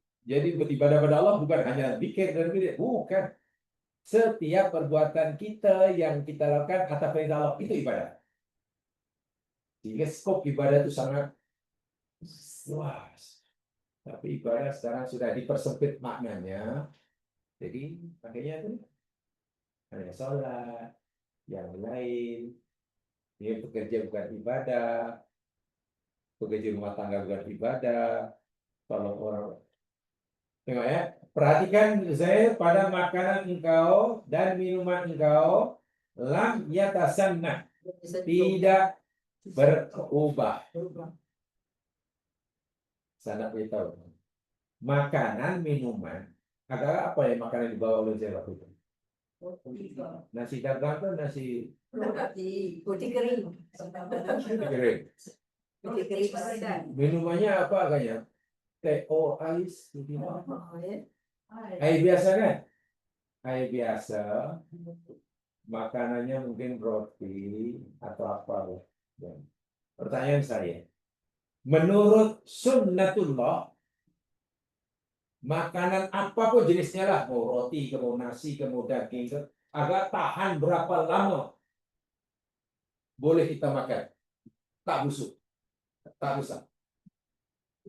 beribadah pada Allah bukan hanya zikir dan wirid, bukan. Setiap perbuatan kita yang kita lakukan atas perintah Allah itu ibadah. Sehingga skop ibadah itu sangat luas. Tapi ibadah sekarang sudah dipersempit maknanya. Jadi makanya itu hanya sholat, yang lain. Ini pekerja bukan ibadah, pekerja rumah tangga bukan ibadah. Kalau orang tengok ya, perhatikan saya pada makanan engkau dan minuman engkau lam yatasanna, tidak berubah. Saya nak beritahu. Makanan, minuman, agak apa ya makanan yang dibawa oleh saya waktu itu? Nasi dagang atau nasi putih kering. kering? Putih kering padan. Minumannya apa agaknya? Teh ais, Ya. air biasa kan? Air biasa. Makanannya mungkin roti atau apa? Ya. Pertanyaan saya, menurut sunnatullah, makanan apapun jenisnya lah, mau roti, mau nasi, mau daging, agak tahan berapa lama boleh kita makan, tak busuk, tak rusak.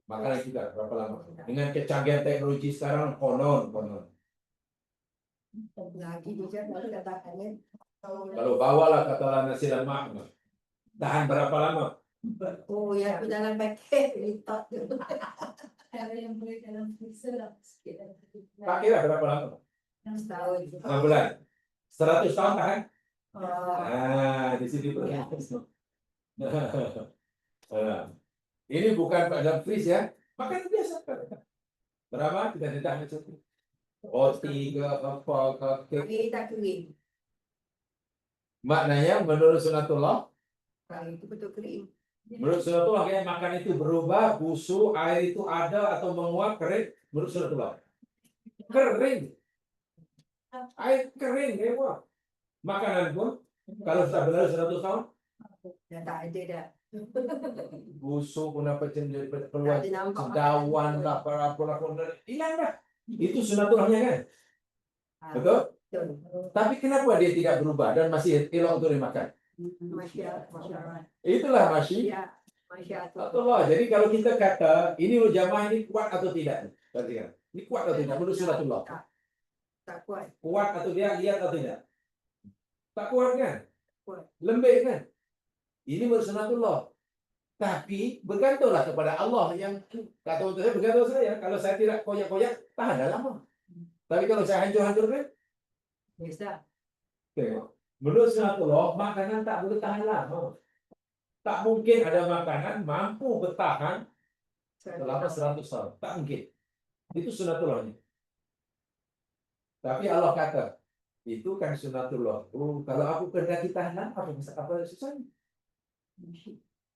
Makanan juga berapa lama? Dengan kecanggihan teknologi sekarang, konon. Lagi dia baru katakannya. Kalau bawalah katalah nasi lemak, tahan berapa lama? Oh ya, aku dalam paket lipat. Ada yang boleh dalam freezer lah, sekitar Tak kira berapa lama? 6 tahun. 6 bulan. 100 tahun tahan? Oh, Di sini ya. Ini bukan dalam freeze ya, makan biasa. Berapa? Kita tidak cukup. Roti ke apa ke kek. Kering tak kering. Maknanya menurut sunatullah, Kalau itu betul kering. menurut sunatullah kayak makan itu berubah, busuk, air itu ada atau menguap, kering. Menurut sunatullah kering, air kering, semua. Makanan pun kalau sudah berlalu 100 tahun Dah tak ada dah. busuk pun apa keluar Tak ada nampak dawan makanan lah, apa hilang dah. Itu sunatullahnya kan, Ah, betul? betul. Tapi kenapa dia tidak berubah dan masih elok untuk dimakan? Masya Itulah masih Ya, Masya Allah. Allah. Jadi kalau kita kata ini jamaah ini kuat atau tidak? Perhatikan. Ini kuat atau tidak? Menurut sunatullah. Tak kuat. Kuat atau dia lihat atau tidak? Tak kuat kan? Kuat. Lembek kan? Ini menurut sunatullah. Tapi bergantunglah kepada Allah yang kata untuk saya bergantung saya. Kalau saya tidak koyak-koyak, tahan lama. Tapi kalau saya hancur-hancurkan, Bisa. tengok. Menurut sunatullah, makanan tak boleh tahan lama. Tak mungkin ada makanan mampu bertahan selama 100 tahun. Tak mungkin. Itu sunatullahnya. Tapi Allah kata, itu kan sunatullah. Oh, kalau aku kehendaki tahan lama, apa susahnya?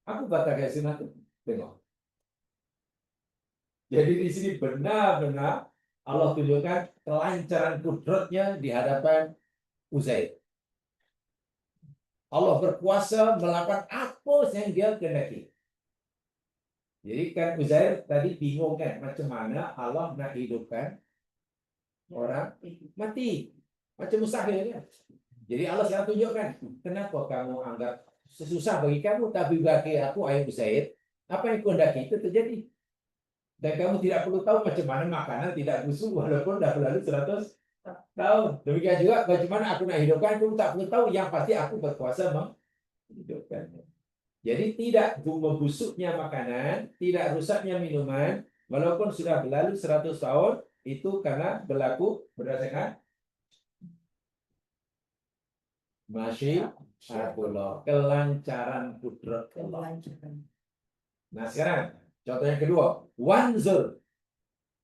Aku katakan sunatullah. Tengok. Jadi di sini benar-benar Allah tunjukkan kelancaran kudratnya di hadapan Uzair. Allah berkuasa melakukan apa yang dia kehendaki. Jadi kan Uzair tadi bingung kan macam mana Allah nak hidupkan orang mati. Macam mustahil kan. Jadi Allah sekarang tunjukkan, kenapa kamu anggap susah bagi kamu, tapi bagi aku ayat Uzair, apa yang kehendaki itu terjadi. Dan kamu tidak perlu tahu macam mana makanan tidak busuk walaupun dah berlalu 100 tahun. Demikian juga bagaimana aku nak hidupkan, aku tak perlu tahu, yang pasti aku berkuasa menghidupkannya. Jadi tidak membusuknya makanan, tidak rusaknya minuman, walaupun sudah berlalu 100 tahun, itu karena berlaku berdasarkan masyiatullah, kelancaran kudrat Allah. Nah sekarang contoh yang kedua, wanzur,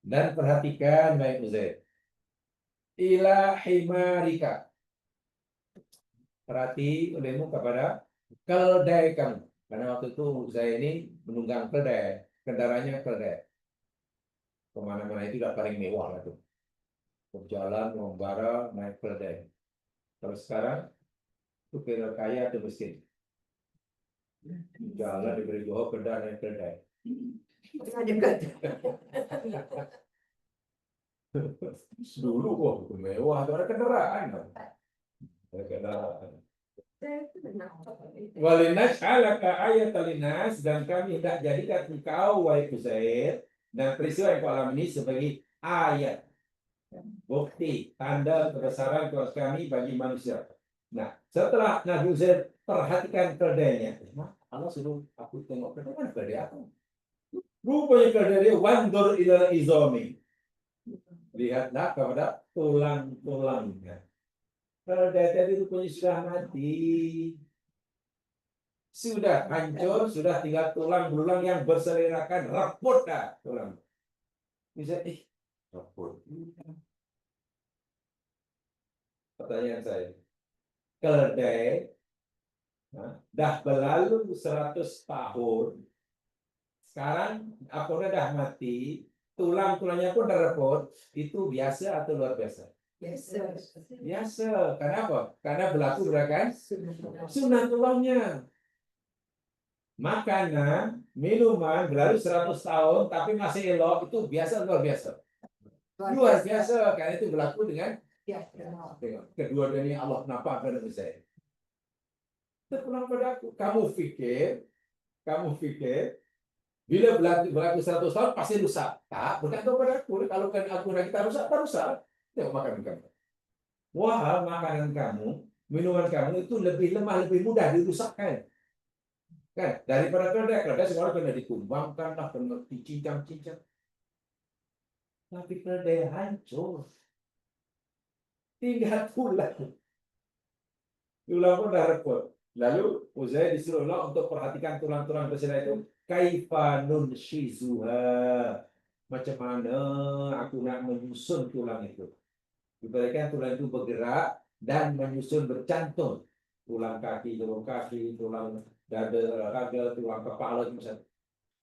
dan perhatikan baik Uzair, ila himarika, perhati olehmu kepada keledai kamu, karena waktu itu Uzair ini menunggang keledai, kendaraannya keledai, kemana-mana itu udah paling mewah lah tuh, berjalan membara naik keledai. Kalau sekarang itu kira kaya atau miskin, jalan diberi Johor keledai naik keledai. Dulu wah itu mewah, itu ada kendaraan. Ada kendaraan. Walinas alaka ayat alinas, dan kami hendak jadikan engkau wahai Uzair dan peristiwa yang kau alami ini sebagai ayat, bukti, tanda kebesaran kuasa kami bagi manusia. Nah, setelah Nabi Uzair perhatikan keledainya, Allah suruh aku tengok keledai, mana keledai aku? Rupanya keledai dia wandur ila izomi. Lihatlah kepada tulang-tulangnya. Keledai tadi rupanya sudah mati. Sudah hancur, sudah tinggal tulang belulang yang berserakan, repot dah tulang. Bisa, repot. Pertanyaan saya, keledai dah berlalu 100 tahun, sekarang apornya dah mati, tulang-tulangnya pun dah repot, itu biasa atau luar biasa? Biasa. Biasa. Kenapa? Karena berlaku gerakan sunatulahnya. Makanan, minuman berlalu 100 tahun tapi masih elok, itu biasa luar biasa. Luar biasa, karena itu berlaku dengan kedua ini Allah nampakkan kepada saya. Terpulang pada aku. Kamu pikir bila berlaku 100 tahun pasti rusak? Tak, bergantung pada aku. Kalau kan aku dan kita rusak, tak rusak. Tengok makanan kamu. Wah, makanan kamu, minuman kamu itu lebih lemah, lebih mudah dirusakkan. Kan? Daripada keledai semua kena dikumbangkan lah, kena dicincang-cincang. Tapi keledai hancur. Tinggal tulang. Tulang pun dah repot. Lalu Uzair disuruh Allah untuk perhatikan tulang-tulang bersila itu. Kaifa nunshizuha. Macam mana aku nak menyusun tulang itu. Diberikan tulang itu bergerak dan menyusun bercantum. Tulang kaki, tulang dada, raga, tulang kepala, misalnya.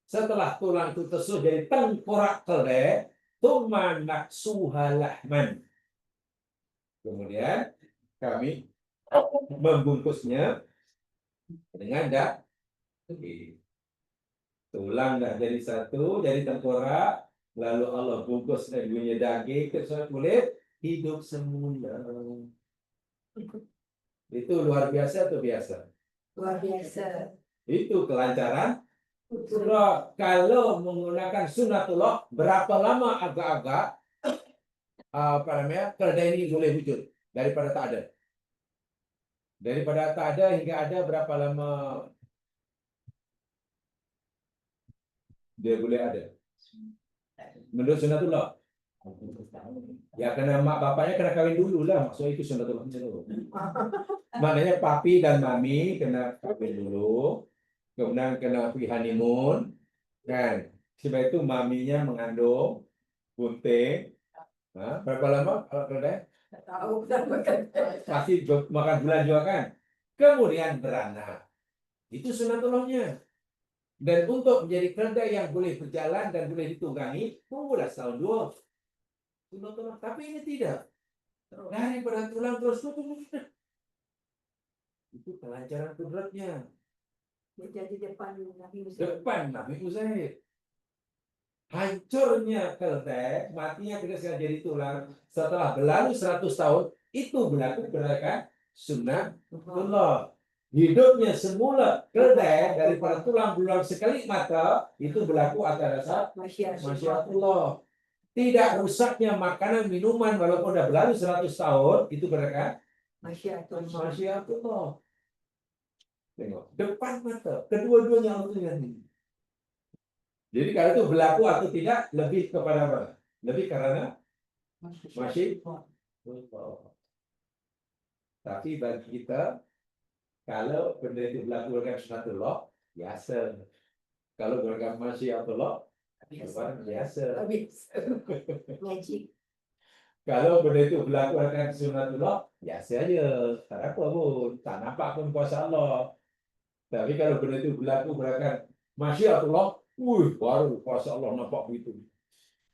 Setelah tulang itu tersusun jadi tengkorak keledai, tsumma naksuha lahman. Kemudian kami membungkusnya dengan tulang dah jadi satu, jadi tengkorak, lalu Allah bungkus dengan daging ke kulit, hidup semula. Itu luar biasa atau biasa? Luar biasa. Itu kelancaran. Surah, kalau menggunakan sunatullah, berapa lama agak-agak keledai ini boleh wujud daripada tak ada? Daripada tak ada hingga ada, berapa lama dia boleh ada? Menurut sunatullah. Ya karena mak bapaknya kena kawin dulu lah, maksudnya itu sunatullah. Maknanya papi dan mami kena kawin dulu, kemudian kena pergi honeymoon, kan? Sebab itu maminya mengandung bunting. Berapa lama kalau keledai? Tahu. Pasti makan bulan juga kan? Kemudian beranak. Itu sunatullahnya. Dan untuk menjadi keledai yang boleh berjalan dan boleh ditunggangi, tunggulah setahun dua. Sunatullah. Tapi ini tidak. Daripada tulang terus itu kelancaran kudratnya. Jadi depan Nabi Musa. Depan Nabi Uzair. Hancurnya keledai, matinya kita sekarang jadi tulang. Setelah berlalu 100 tahun, itu berlaku berdasarkan sunatullah. Hidupnya semula keledai daripada tulang belulang sekali mata, itu berlaku atas dasar masyiatullah. Tidak rusaknya makanan, minuman, walaupun sudah berlalu 100 tahun, itu berdasarkan masyiatullah. Tengok, depan mata, kedua-duanya Allah lihat ini. Jadi kalau itu berlaku atau tidak, lebih kepada apa? Lebih karena Masih? Tapi bagi kita, kalau benda itu berlaku dengan sunatullah, biasa. Kalau berlaku masyiatullah, luar biasa. Habis. Magic. Kalau benda itu berlaku dengan sunatullah, biasa aja. Tak ada apa pun. Tak nampak pun kuasa Allah. Tapi kalau benda itu berlaku dengan masyiatullah, baru kuasa Allah nampak begitu.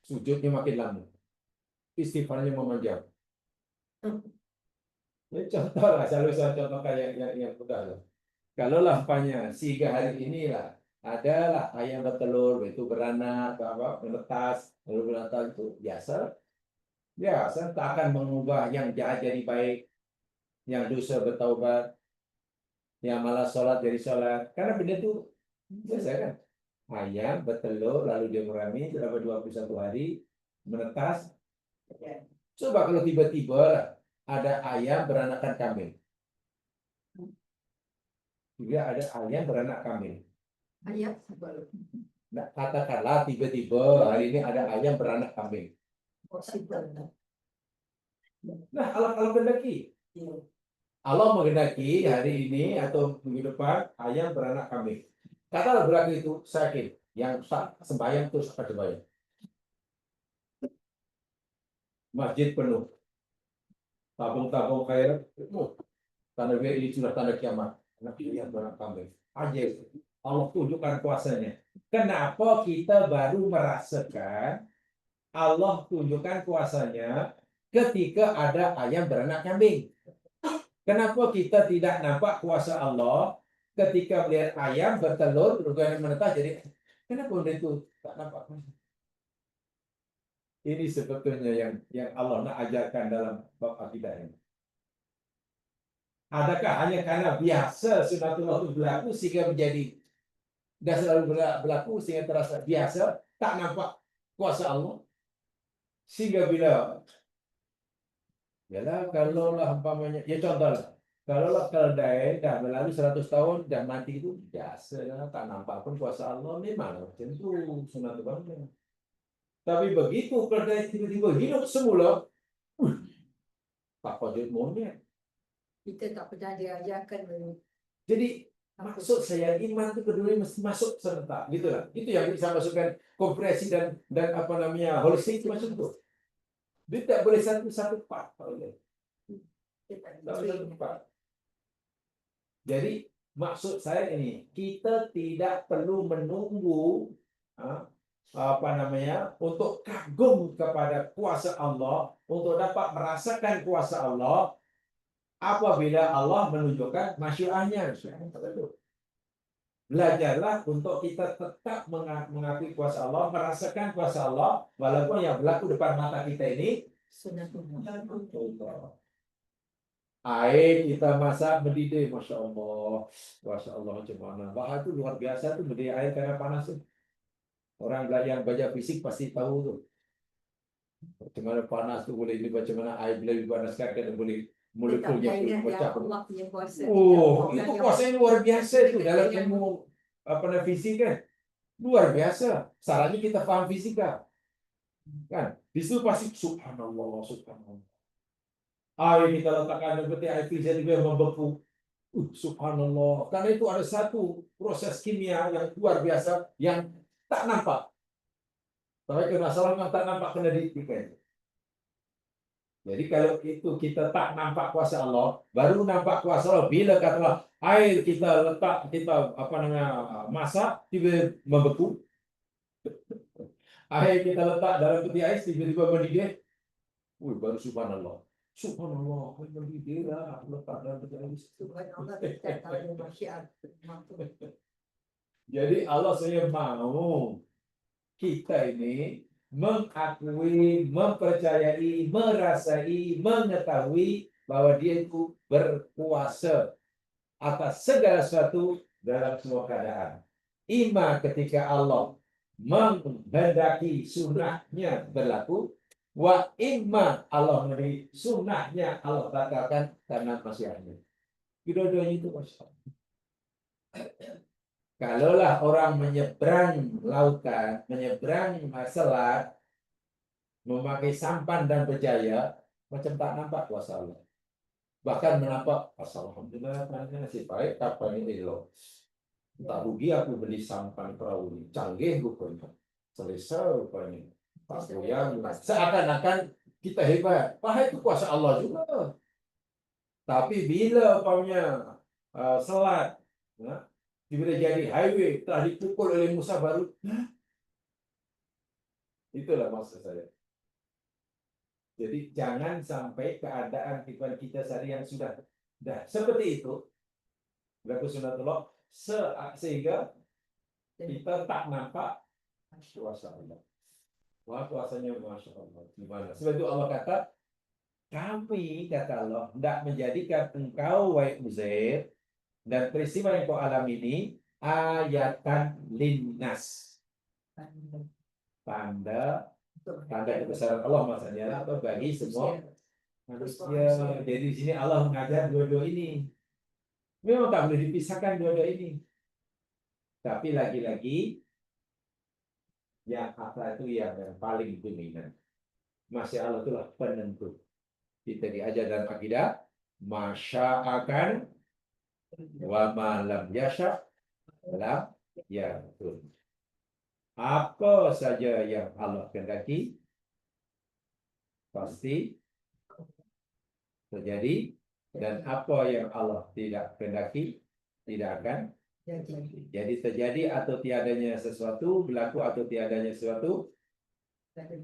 Sujudnya makin lama. Istighfarnya memanjang. Ini contoh lah, selalu saya contohkan yang mudah lah. Kalau lampanya 3 hari inilah adalah ayam bertelur, itu beranak, apa, menetas, lalu beranak itu biasa. Biasa tak akan mengubah yang jahat jadi baik, yang dosa bertaubat, yang malas sholat jadi sholat. Karena benda itu biasa kan. Ayam bertelur, lalu dia merami selama 21 hari, menetas. Coba kalau tiba-tiba ada ayam beranakan kambing. Juga ada ayam beranak kambing. Ayam. Nah, katakanlah tiba-tiba hari ini ada ayam beranak kambing. Possible. Nah, kalau kendaki, Allah menghendaki hari ini atau minggu depan ayam beranak kambing. Katakanlah berlaku itu sakit, yang sembahyang terus akan sembahyang. Masjid penuh, tabung-tabung air penuh. Tanda ini sudah tanda kiamat. Anak ayam beranak kambing. Ajaib. Allah tunjukkan kuasanya. Kenapa kita baru merasakan Allah tunjukkan kuasanya ketika ada ayam beranak kambing? Kenapa kita tidak nampak kuasa Allah ketika melihat ayam bertelur, kemudian menetas jadi kenapa benda itu tak nampak? Ini sebetulnya yang Allah nak ajarkan dalam bab akidah ini. Adakah hanya karena biasa sunatullah itu berlaku sehingga menjadi dah selalu berlaku sehingga terasa biasa, tak nampak kuasa Allah? Sehingga bila kalau lah umpamanya, ya contohlah, kalau lah keledai dah berlalu 100 tahun dah mati itu biasa, tak nampak pun kuasa Allah, memang macam itu sunatullah. Tapi begitu keledai tiba-tiba hidup semula, tak wajib monyet. Kita tak pernah diajarkan. Jadi maksud saya iman itu kedua mesti masuk serentak, gitu lah. Itu yang bisa masukkan kompresi dan apa namanya holistik masuk itu. Dia tak boleh satu part. Jadi maksud saya ini, kita tidak perlu menunggu untuk kagum kepada kuasa Allah, untuk dapat merasakan kuasa Allah apabila Allah menunjukkan masyiatnya. Belajarlah untuk kita tetap mengakui kuasa Allah, merasakan kuasa Allah, walaupun yang berlaku depan mata kita ini air kita masak mendidih, masya Allah, macam mana? Bahaya itu luar biasa tuh mendidih air karena panas tuh. Orang yang belajar fisik pasti tahu tuh. Bagaimana panas tuh boleh ini, bagaimana air bila dipanaskan dan boleh molekulnya pecah. Itu kuasanya luar biasa itu dalam ilmu fisika kan. Luar biasa. Salahnya kita paham fisika. Kan? Di situ pasti subhanallah, subhanallah. Air kita letakkan seperti air freezer juga membeku. Subhanallah. Karena itu ada satu proses kimia yang luar biasa yang tak nampak. Tapi masalah yang tak nampak kena dibuktikan. Jadi kalau itu kita tak nampak kuasa Allah, baru nampak kuasa Allah bila katalah air kita letak, kita masak tiba membeku. Air kita letak dalam peti ais tiba-tiba mendidih. Baru subhanallah. Subhanallah, mendidih lah letak dalam peti ais. Subhanallah, kita tahu masyiat. Jadi Allah saya mau kita ini mengakui, mempercayai, merasai, mengetahui bahwa Dia itu berkuasa atas segala sesuatu dalam semua keadaan. Ima ketika Allah menghendaki sunnahnya berlaku, wa imma Allah memberi sunnahnya Allah batalkan karena masyiatnya. Kedua-duanya itu masalah. Kalaulah orang menyeberang lautan, menyeberang selat, memakai sampan dan berjaya, macam tak nampak kuasa Allah. Bahkan menampak, alhamdulillah, nasib baik kapal ini elok. Tak rugi aku beli sampan perahu ini. Canggih rupanya. Selesa rupanya. Tak goyang. Seakan-akan kita hebat. Wah, itu kuasa Allah juga. Tapi bila umpamanya selat, tiba-tiba jadi highway, telah dipukul oleh Musa baru, itulah maksud saya. Jadi jangan sampai keadaan kehidupan kita sehari yang sudah seperti itu, berlaku sunatullah, sehingga kita tak nampak kuasa Allah. Wah, kuasanya Masya Allah. Gimana? Sebab itu Allah kata, kami, kata Allah, tidak menjadikan engkau, wahai Uzair, dan peristiwa yang kau alami ini, ayatan linnas. Tanda kebesaran Allah maksudnya, atau bagi semua manusia. Jadi di sini Allah mengajar dua-dua ini. Memang tak boleh dipisahkan dua-dua ini. Tapi lagi-lagi, yang apa itu yang paling dominan. Masya Allah itulah penentu. Kita diajar dalam akidah, masya'akan wa malam yasha' lam yakun. Apa saja yang Allah kehendaki pasti terjadi, dan apa yang Allah tidak kehendaki tidak akan jadi. Terjadi atau tiadanya sesuatu, berlaku atau tiadanya sesuatu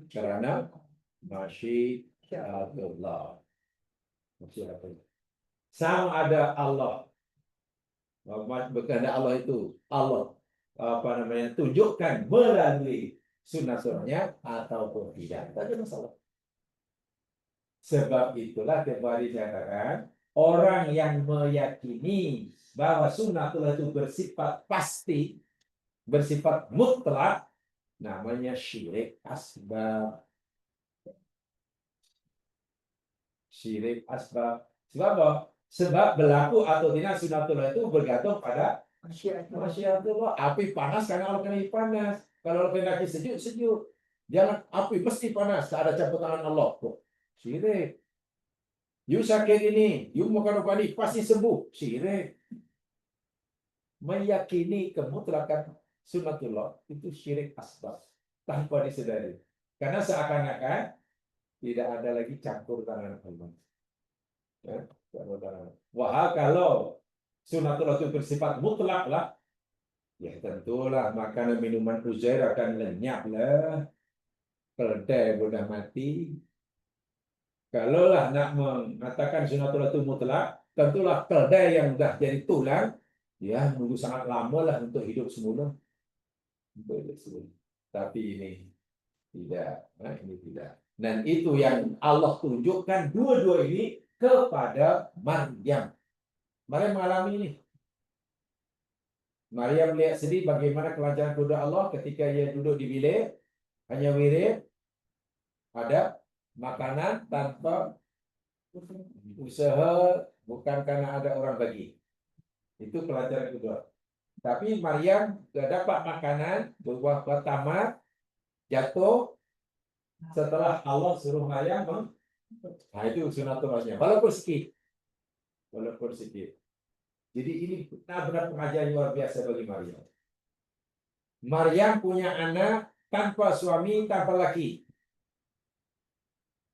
karena masyiatullah. Sama ada Allah, berkehendak Allah itu Allah tunjukkan melalui sunnah-sunnahnya ataupun tidak, tak ada masalah. Sebab itulah kembali dikatakan, orang yang meyakini bahwa sunnatullah itu bersifat pasti, bersifat mutlak, namanya syirik asbab. Syirik asbab. Sebab apa? Sebab berlaku atau tidak sunnatullah itu bergantung pada masyiatullah. Api panas karena Allah kena panas. Kalau Allah kena sejuk, sejuk. Jangan api mesti panas, tak ada campur tangan Allah. Syirik. You sakit ini, you makan obat ini, pasti sembuh. Syirik. Meyakini kemutlakan sunnatullah itu syirik asbab tanpa disadari. Karena seakan-akan tidak ada lagi campur tangan Allah. Ya, wah, kalau sunnatullah itu bersifat mutlak lah, ya tentulah makanan minuman Uzair akan lenyap lah. Keledai sudah mati. Kalaulah nak mengatakan sunnatullah itu mutlak, tentulah keledai yang sudah jadi tulang, ya menunggu sangat lama lah untuk hidup semula. Tapi ini tidak, ini tidak. Dan itu yang Allah tunjukkan dua-dua ini kepada Maryam. Maryam mengalami ini. Maryam lihat sendiri bagaimana kelancaran kepada Allah ketika ia duduk di bilik, hanya wirid, ada makanan tanpa usaha, bukan karena ada orang bagi. Itu kelancaran kedua. Tapi Maryam dapat makanan, buah-buah tamat, jatuh, setelah Allah suruh Maryam, nah itu sunnatullahnya. Walaupun sedikit. Jadi ini benar-benar pengajaran luar biasa bagi Maryam. Maryam punya anak tanpa suami, tanpa laki.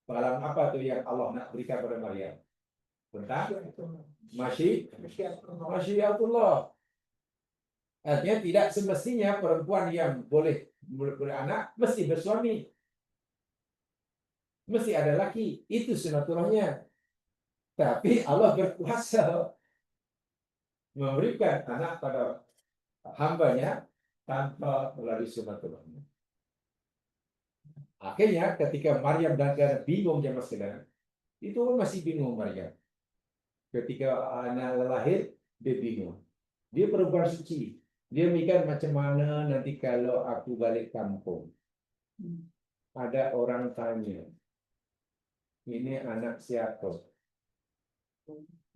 Pengalaman apa tuh yang Allah nak berikan pada Maryam? Tentang masyiatullah. Artinya tidak semestinya perempuan yang boleh beranak mesti bersuami. Mesti ada laki. Itu sunnatullahnya. Tapi Allah berkuasa memberikan anak pada hambanya tanpa melalui sunnatullahnya. Akhirnya ketika Maryam dan Gana bingung zaman sekarang, itu masih bingung Maryam. Ketika anak lahir, dia bingung. Dia perempuan suci. Dia mikir macam mana nanti kalau aku balik kampung. Ada orang tanya, ini anak siapa?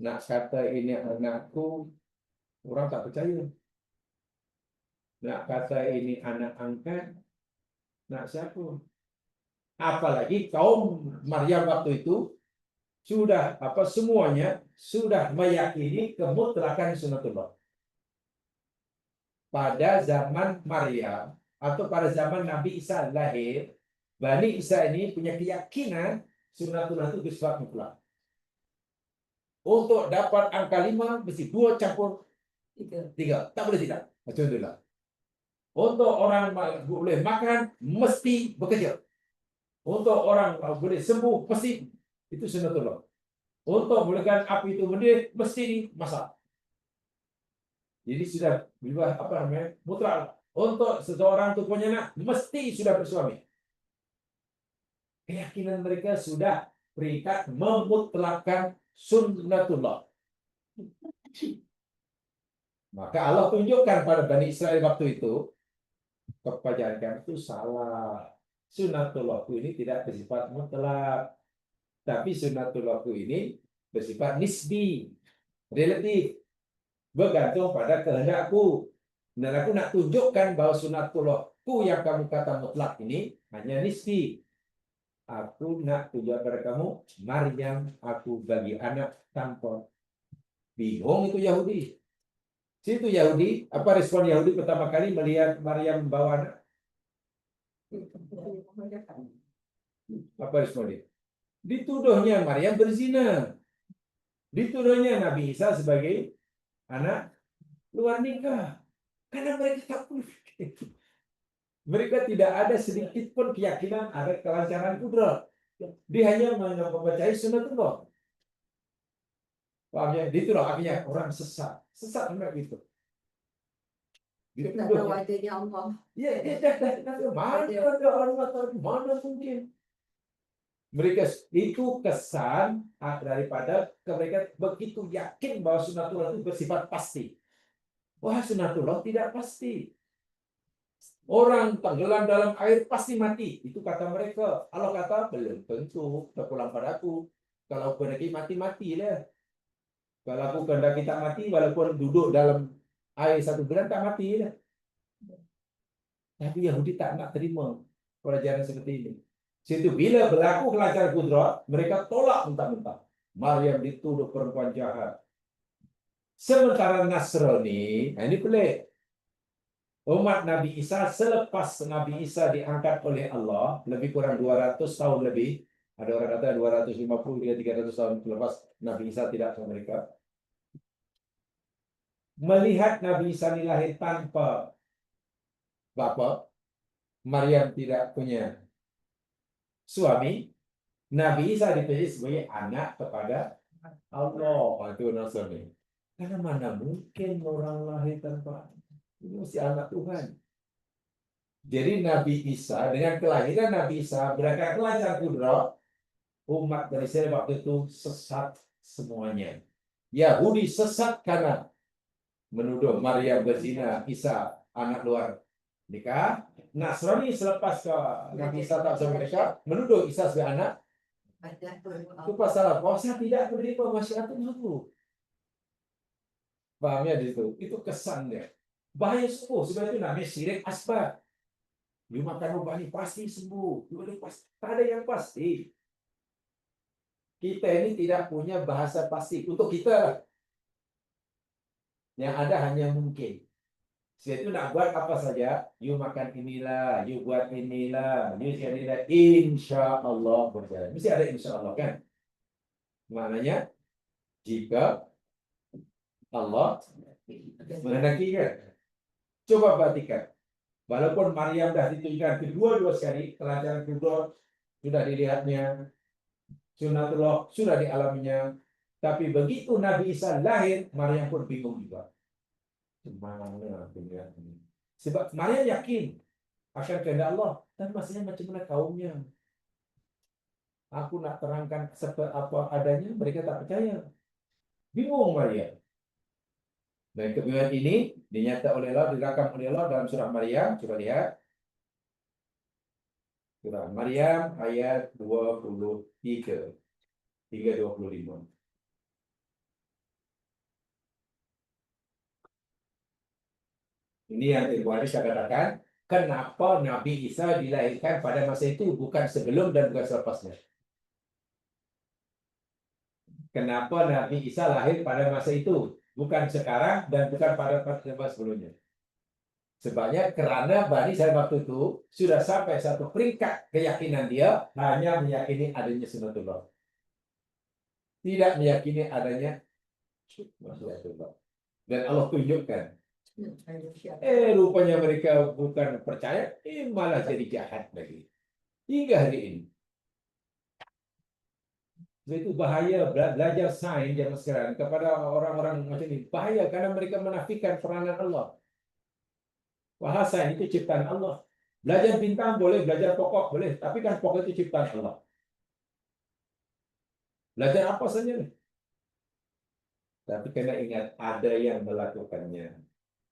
Nak kata ini anakku, orang tak percaya. Nak kata ini anak angkat, nak siapa? Apalagi kaum Maryam waktu itu sudah semuanya sudah meyakini kemutlakan sunatullah. Pada zaman Maryam atau pada zaman Nabi Isa lahir, Bani Isa ini punya keyakinan sunatullah itu bersifat mutlak. Untuk dapat angka 5 mesti 2 campur 3. Tak boleh tidak. Macam itulah. Untuk orang boleh makan mesti bekerja. Untuk orang boleh sembuh mesti itu sunatullah. Untuk bolehkan api itu mendidih mesti dimasak. Jadi sudah mutlak. Untuk seseorang itu punya anak mesti sudah bersuami. Keyakinan mereka sudah berikat memutlakkan sunnatullah. Maka Allah tunjukkan pada Bani Israel waktu itu kepercayaan itu salah. Sunnatullah ini tidak bersifat mutlak, tapi sunnatullah ini bersifat nisbi, relatif, bergantung pada kehendakku. Dan aku nak tunjukkan bahwa sunnatullahku yang kamu kata mutlak ini hanya nisbi. Aku nak tunjukkan pada kamu, Maryam aku bagi anak tanpa. Bingung itu Yahudi. Situ Yahudi, apa respon Yahudi pertama kali melihat Maryam membawa anak? Apa respon dia? Dituduhnya Maryam berzina. Dituduhnya Nabi Isa sebagai anak luar nikah. Karena mereka takut. Mereka tidak ada sedikit pun keyakinan ada kelancaran kudrat. Dia hanya mempercayai sunatullah. Paham ya? Itulah akhirnya orang sesat. Sesat memang gitu. Dia tak tahu adanya Allah. Ya, mana mungkin. Mereka itu kesan daripada mereka begitu yakin bahwa sunatullah itu bersifat pasti. Wah, sunatullah tidak pasti. Orang tenggelam dalam air pasti mati. Itu kata mereka. Allah kata, belum tentu. Terpulang padaku. Kalau pergi mati-matilah. Kalau aku kehendak kita mati, walaupun duduk dalam air 1 bulan, tak mati. Tapi Yahudi tak nak terima pelajaran seperti ini. Situ bila berlaku kelancaran kudrat, mereka tolak mentah-mentah. Maryam dituduh perempuan jahat. Sementara Nasrani, ini pelik. Umat Nabi Isa selepas Nabi Isa diangkat oleh Allah, lebih kurang 200 tahun lebih. Ada orang kata 250 hingga 300 tahun lepas Nabi Isa tidak sama mereka. Melihat Nabi Isa lahir tanpa bapa, Maryam tidak punya suami, Nabi Isa dipilih sebagai anak kepada Allah. Itu Nasrani. Karena mana mungkin orang lahir tanpa ini mesti anak Tuhan. Jadi Nabi Isa dengan kelahiran Nabi Isa berangkat kelancaran kudrat, umat dari Israel waktu itu sesat semuanya. Yahudi sesat karena menuduh Maryam berzina, Isa anak luar nikah. Nasrani selepas ke Nabi Isa tak sama mereka menuduh Isa sebagai anak. Itu pasal apa? Saya tidak menerima masyarakat itu. Pahamnya di situ. Itu kesannya. Bahaya semua. Sebab itu namanya syirik asbar. You makan obat ini pasti sembuh. Tak ada yang pasti. Kita ini tidak punya bahasa pasti. Untuk kita, yang ada hanya mungkin. Sebab itu nak buat apa saja, you makan inilah, you buat inilah, you inilah, insya Allah berjalan. Mesti ada insya Allah kan? Maknanya, jika Allah menghendaki kan? Coba perhatikan. Walaupun Maryam dah ditunjukkan kedua-dua sekali, kelancaran kedua sudah dilihatnya, sunatullah sudah dialaminya, tapi begitu Nabi Isa lahir, Maryam pun bingung juga. Mana dunia ini? Sebab Maryam yakin akan kehendak Allah, dan masalahnya macam mana kaumnya? Aku nak terangkan seperti apa adanya, mereka tak percaya. Bingung Maryam. Dan kebingungan ini dinyatakan oleh Allah, direkam oleh Allah dalam surah Maryam. Coba lihat. Surah Maryam ayat 23 hingga 25. Ini yang Ibu Hadis saya katakan. kenapa Nabi Isa dilahirkan pada masa itu, bukan sebelum dan bukan selepasnya. Kenapa Nabi Isa lahir pada masa itu, bukan sekarang dan bukan pada masa sebelumnya. Sebabnya karena Bani Israel waktu itu sudah sampai satu peringkat keyakinan dia hanya meyakini adanya sunatullah. Tidak meyakini adanya sunatullah. Dan Allah tunjukkan. Rupanya mereka bukan percaya, malah jadi jahat lagi. Hingga hari ini. Itu bahaya belajar sains zaman sekarang kepada orang-orang macam ini. Bahaya karena mereka menafikan peranan Allah. Wah, sains itu ciptaan Allah. Belajar bintang boleh, belajar pokok boleh, tapi kan pokok itu ciptaan Allah. Belajar apa saja nih. Tapi kena ingat ada yang melakukannya.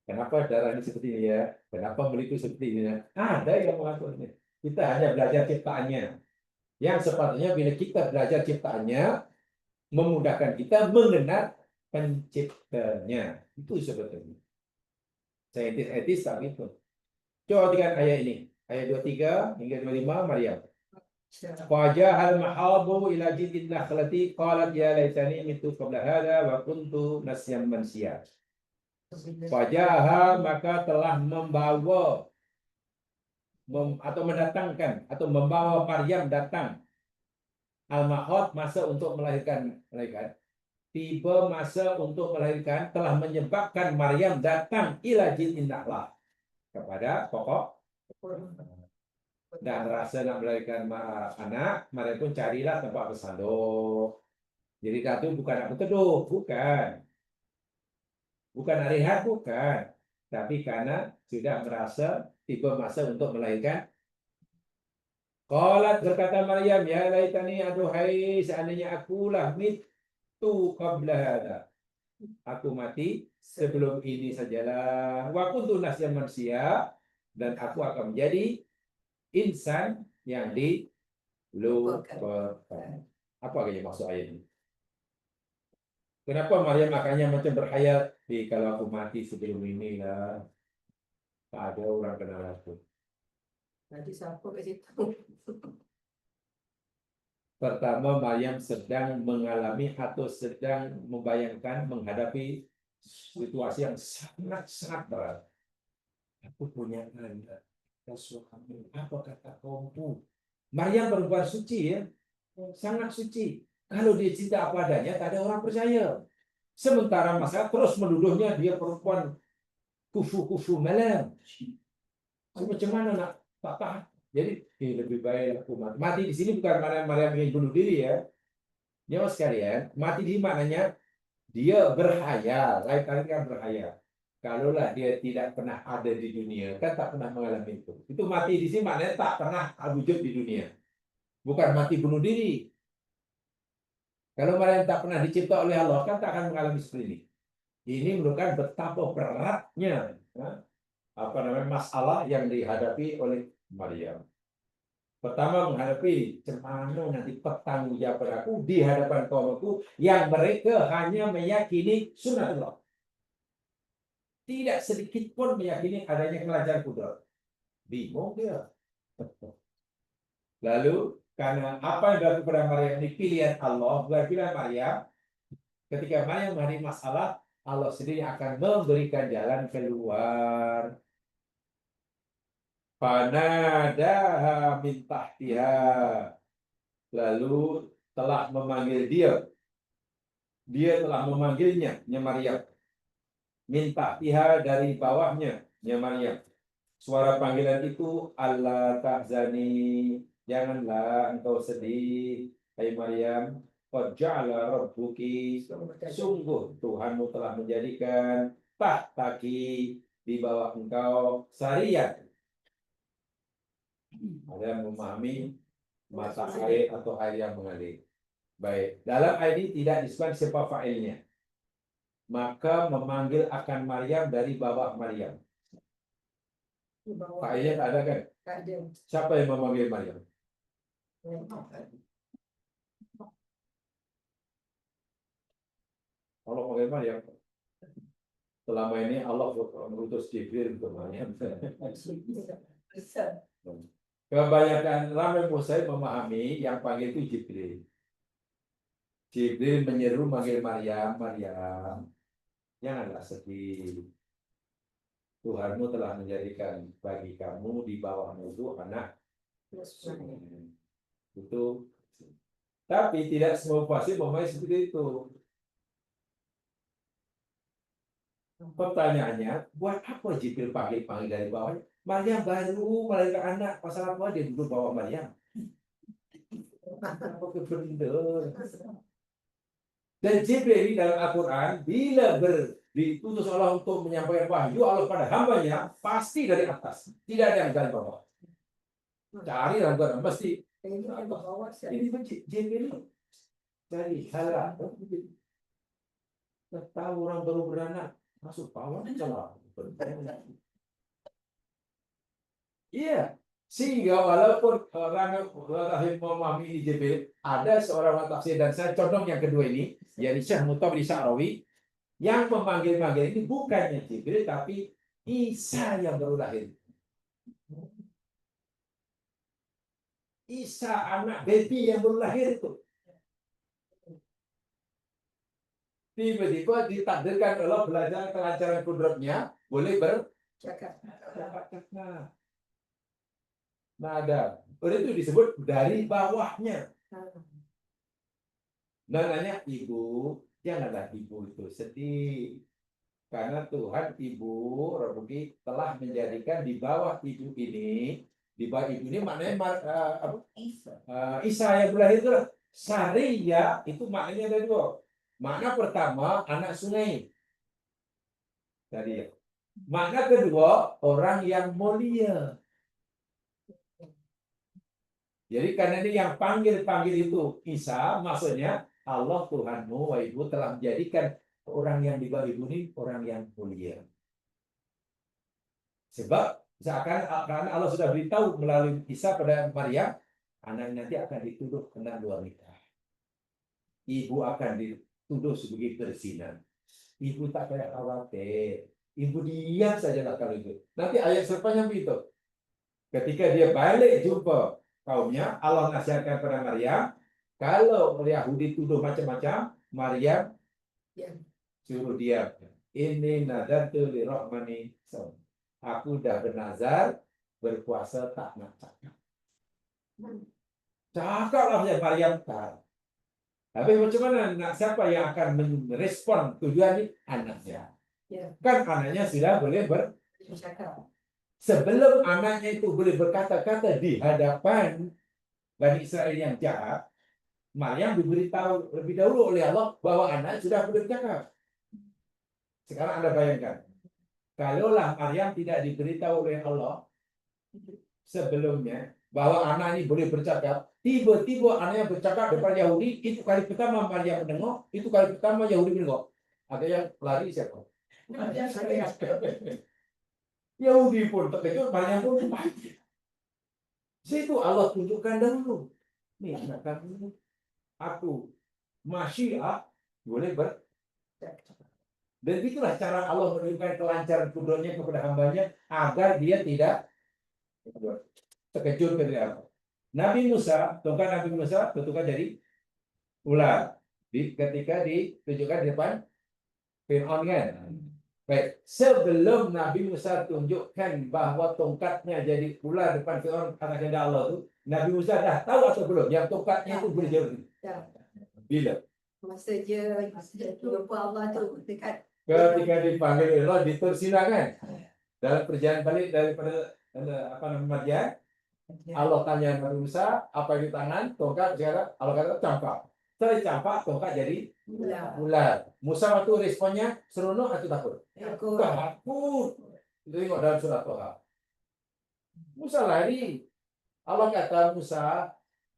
Kenapa darah ini seperti ini ya? Kenapa meliku seperti ini ya? Ada yang melakukannya. Kita hanya belajar ciptaannya. Yang sepatutnya bila kita belajar ciptaannya, memudahkan kita mengenal penciptanya. Itu sebetulnya. Saintis tak gitu. Coba dengan ayat ini. Ayat 23 hingga 25 Maryam. Fajahal mahabu ila jidin nakhlati qalat ya laitani mitu qabla hadha wa kuntu nasyan mansiya. Fajaha maka telah membawa atau mendatangkan atau membawa Maryam datang al-mahad masa untuk melahirkan malaikat. Tiba masa untuk melahirkan telah menyebabkan Maryam datang ila jidin nakhlah kepada pokok dan rasa nak melahirkan anak, Maryam pun carilah tempat bersandar. Jadi itu bukan nak berteduh, bukan nak rehat, bukan, tapi karena sudah merasa tiba masa untuk melahirkan. Qalat berkata Maryam, ya laitani aduhai seandainya akulah mitu qabla hada. Aku mati sebelum ini sajalah. Wa kuntu nasyan manusia dan aku akan menjadi insan yang dilupakan. Apa kaya maksud ayat ini? Kenapa Maryam makanya macam berkhayal, kalau aku mati sebelum ini lah, tak ada orang kenal aku. Nanti siapa kat situ? Pertama, Maryam sedang mengalami atau sedang membayangkan menghadapi situasi yang sangat-sangat berat. Aku punya anak, suami, apa kata kaumku? Maryam perempuan suci ya, sangat suci. Kalau dia cinta apa adanya, tak ada orang percaya. Sementara masa terus menuduhnya dia perempuan kufu-kufu malam. Macam mana nak tak tahan? Jadi lebih baik aku mati. Mati di sini bukan Maryam ingin bunuh diri ya. Nyawa sekalian, mati di maknanya dia berhayal, lain kali kan berhayal. Kalaulah dia tidak pernah ada di dunia, kan tak pernah mengalami itu. Itu mati di sini maknanya tak pernah wujud di dunia. Bukan mati bunuh diri. Kalau Maryam tak pernah dicipta oleh Allah, kan tak akan mengalami seperti ini. Ini menunjukkan betapa beratnya masalah yang dihadapi oleh Maryam. Pertama menghadapi cemana nanti pertanggungjawaban aku di hadapan kaumku yang mereka hanya meyakini sunatullah. Tidak sedikit pun meyakini adanya kerajaan kudrat. Bingung dia. Lalu karena apa yang dilakukan kepada Maryam ini pilihan Allah, bukan pilihan Maryam. Ketika Maryam menghadapi masalah, Allah sendiri akan memberikan jalan keluar. Fanadaha min tahtiha. Lalu telah memanggil dia. Dia telah memanggilnya, Maryam. Min tahtiha dari bawahnya, Maryam. Suara panggilan itu, Allah tahzani. Janganlah engkau sedih, hai Maryam. Qad ja'ala rabbuki. Sungguh Tuhanmu telah menjadikan tahtaki di bawah engkau sarian. Ada yang memahami mata air atau air yang mengalir. Baik, dalam ayat ini tidak disebut siapa fa'ilnya. Maka memanggil akan Maryam dari bawah Maryam. Fa'ilnya tak ada kan? Tak ada. Siapa yang memanggil Maryam? Allah memanggil Maryam. selama ini Allah mengutus Jibril ke Maryam. Besar. Kebanyakan ramai Muslim memahami yang panggil itu Jibril. Jibril menyeru manggil Maryam, Maryam, janganlah sedih. Tuhanmu telah menjadikan bagi kamu di bawahmu itu anak. Itu. Tapi tidak semua pasti memahami seperti itu. Pertanyaannya, buat apa Jibril panggil dari bawah? Maryam baru melahirkan anak, pasal apa dia duduk bawah Maryam? Apa benar? Dan Jibril dalam Al-Quran, bila ditutus Allah untuk menyampaikan wahyu Allah pada hambanya, pasti dari atas. Tidak ada yang dari bawah. Cari dalam Quran, pasti. Ini Jibril dari salah. Tahu orang baru beranak, masuk bawah, salah. Iya. Sehingga walaupun orang memahami Jibril, ada seorang tafsir dan saya condong yang kedua ini, yaitu Syekh Mu'tabar Sya'rawi, yang memanggil-manggil ini bukannya Jibril, tapi Isa yang baru lahir. Isa anak baby yang baru lahir itu. Tiba-tiba ditakdirkan Allah belajar kelancaran kudratnya, boleh bercakap. Nada. Itu disebut dari bawahnya. Nanya ibu, janganlah ibu itu sedih. Karena Tuhan ibu Rabbi telah menjadikan di bawah ibu ini, di bawah ibu ini maknanya Isa yang berlahir itu Saria, itu maknanya ada dua. Makna pertama anak sungai. Tadi ya. Makna kedua orang yang mulia. Jadi karena ini yang panggil itu Isa, maksudnya Allah Tuhanmu wa ibu telah menjadikan orang yang di bawah ibu ini orang yang mulia. Sebab seakan Allah sudah beritahu melalui Isa pada Maryam, anak nanti akan dituduh kena luar nikah. Ibu akan dituduh sebagai berzina. Ibu tak payah khawatir. Ibu diam saja kalau itu. Nanti ayat selanjutnya begitu. Ketika dia balik jumpa kaumnya, Allah nasihatkan pada Maryam, kalau Yahudi tuduh macam-macam, Maryam suruh dia, ini nadartu lirahmani. Aku dah bernazar berpuasa tak nak cakap. Cakaplah ya Maryam tak. Tapi macam mana siapa yang akan merespon tujuan ini? Anaknya. Kan anaknya sudah boleh bercakap. Sebelum anaknya itu boleh berkata-kata di hadapan Bani Israel yang jahat, Maryam diberitahu lebih dahulu oleh Allah bahwa anak sudah boleh bercakap. Sekarang Anda bayangkan, kalaulah Maryam tidak diberitahu oleh Allah sebelumnya bahwa anak ini boleh bercakap, tiba-tiba anaknya bercakap depan Yahudi, itu kali pertama Maryam mendengar, itu kali pertama Yahudi mendengar. Ada yang lari siapa? Yahudi pun terkejut, Maryam pun mati. Situ Allah tunjukkan dahulu. Nih anak kami, aku Masyiah boleh dan itulah cara Allah menunjukkan kelancaran kudratnya kepada hambanya agar dia tidak terkejut dari apa. Nabi Musa, tongkat Nabi Musa bentukkan jadi ular. Ketika ditunjukkan di depan Fir'aun kan. Baik, sebelum Nabi Musa tunjukkan bahwa tongkatnya jadi ular depan Fir'aun anak kehendak Allah itu, Nabi Musa dah tahu atau belum yang tongkatnya itu boleh jauh. Bila? Masa dia jumpa Allah tu dekat. Ketika dipanggil Allah ditersinar kan. Dalam perjalanan balik daripada Madian, Allah tanya Nabi Musa apa di tangan tongkat, sekarang Allah kata campak. Setelah campak tongkat jadi ular. Musa waktu responnya seronok atau takut? Takut. Tengok dalam surah Toha. Musa lari. Allah kata Musa,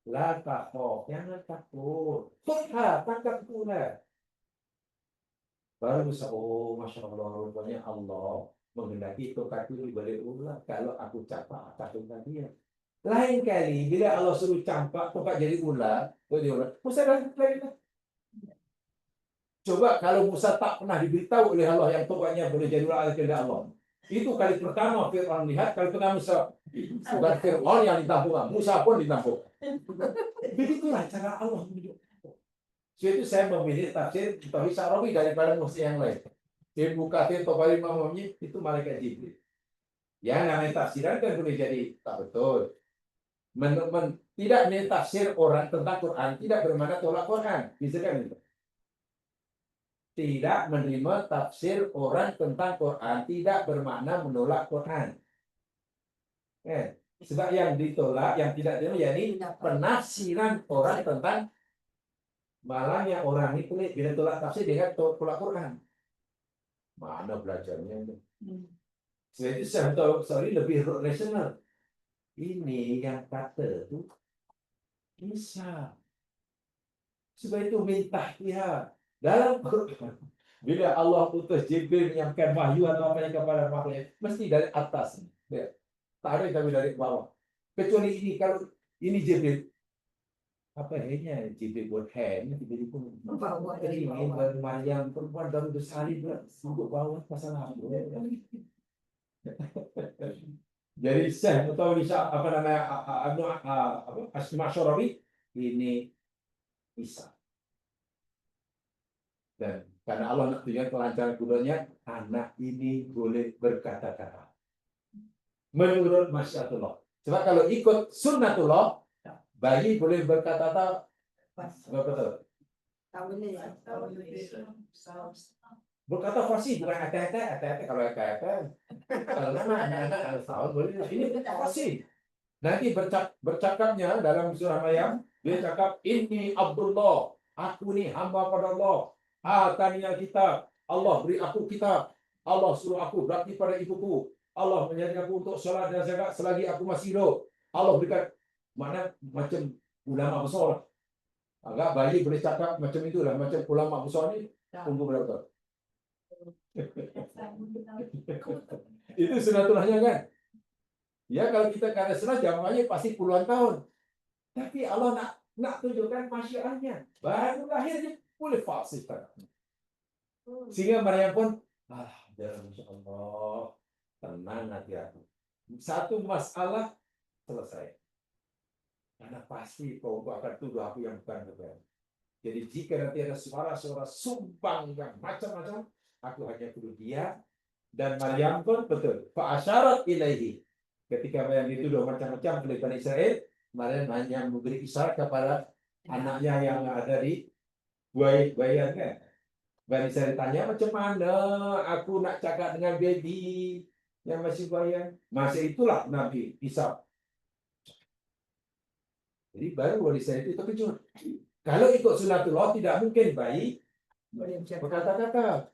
la takhaf, jangan takut. Toha, tangkap ular. Baru Musa, oh Masya Allah, rupanya Allah menghendaki tongkat itu dibalik ular. Kalau aku campak, takutkan dia. Lain kali, bila Allah suruh campak, tongkat jadi ular, Musa dah lari. Coba kalau Musa tak pernah diberitahu oleh Allah yang tobatnya boleh jadi oleh kehendak Allah. Itu kali pertama Fir'aun lihat, kali pertama Musa. Bukan Fir'aun yang ditampung, Musa pun ditampung. Begitulah cara Allah menunjuk. Sebab itu saya memilih tafsir Tauhid Syarawi daripada mufti yang lain. Ilmu Kathir Tobari Mamamnya itu malaikat Jibril. Yang namanya tafsiran kan boleh jadi tak betul. Tidak mentafsir orang tentang Quran tidak bermakna tolak Quran. Bisa kan itu? Tidak menerima tafsir orang tentang Quran tidak bermakna menolak Quran. Sebab yang ditolak, yang tidak diterima yakni penafsiran orang tentang malahnya orang itu bila tolak tafsir dengan tolak Quran. Mana belajarnya itu? Sebab itu saya tahu sorry lebih rasional. Ini yang kata itu bisa. Sebab itu minta ya dalam Quran. Bila Allah utus Jibril menyampaikan wahyu atau apa yang kepada makhluk, mesti dari atas. Ya. Tak ada tapi dari bawah. Kecuali ini kalau ini Jibril. Apa hanya Jibril buat hand tiba-tiba Bawa dari ini bawah. Maryam perempuan baru bersalin duduk bawah masalah apa? Jadi saya atau bisa apa namanya Asma Syarawi ini bisa. Dan karena Allah nak tunjukkan kelancaran kudanya, anak ini boleh berkata-kata. Menurut masyiatullah. Sebab kalau ikut sunnatullah, bayi boleh berkata-kata. Betul. Berkata fasih bukan kata-kata kalau kata kalau nama anak-anak harus tahu boleh ini fasih. Nanti bercakapnya dalam surah Maryam dia cakap ini Abdullah, aku ni hamba pada Allah. Ataniya kitab, Allah beri aku kitab. Allah suruh aku berakti pada ibuku. Allah menjadikan aku untuk solat dan zakat selagi aku masih hidup. Allah berikan mana macam ulama besar. Agak bayi boleh cakap macam itulah macam ulama besar ni tunggu berapa. Itu sunatullahnya kan. Ya kalau kita kata sunat jawabannya pasti puluhan tahun. Tapi Allah nak tunjukkan masyiatnya. Baru lahirnya boleh fasih. Sehingga Maryam pun Allah tenang hati aku. Satu masalah selesai. Karena pasti kau akan tuduh aku yang bukan. Jadi jika nanti ada suara-suara sumbang yang macam-macam, aku hanya tuduh dia dan Maryam pun betul. Fa'asyarat ilaihi. Ketika Maryam dituduh macam-macam oleh Bani Israel, Maryam hanya memberi isyarat kepada anaknya yang ada di buayan kan. Bani Israel tanya macam mana aku nak cakap dengan baby yang masih buayan. Masa itulah Nabi Isa. Jadi baru Bani Israel itu terkejut. Kalau ikut sunatullah tidak mungkin bayi berkata-kata.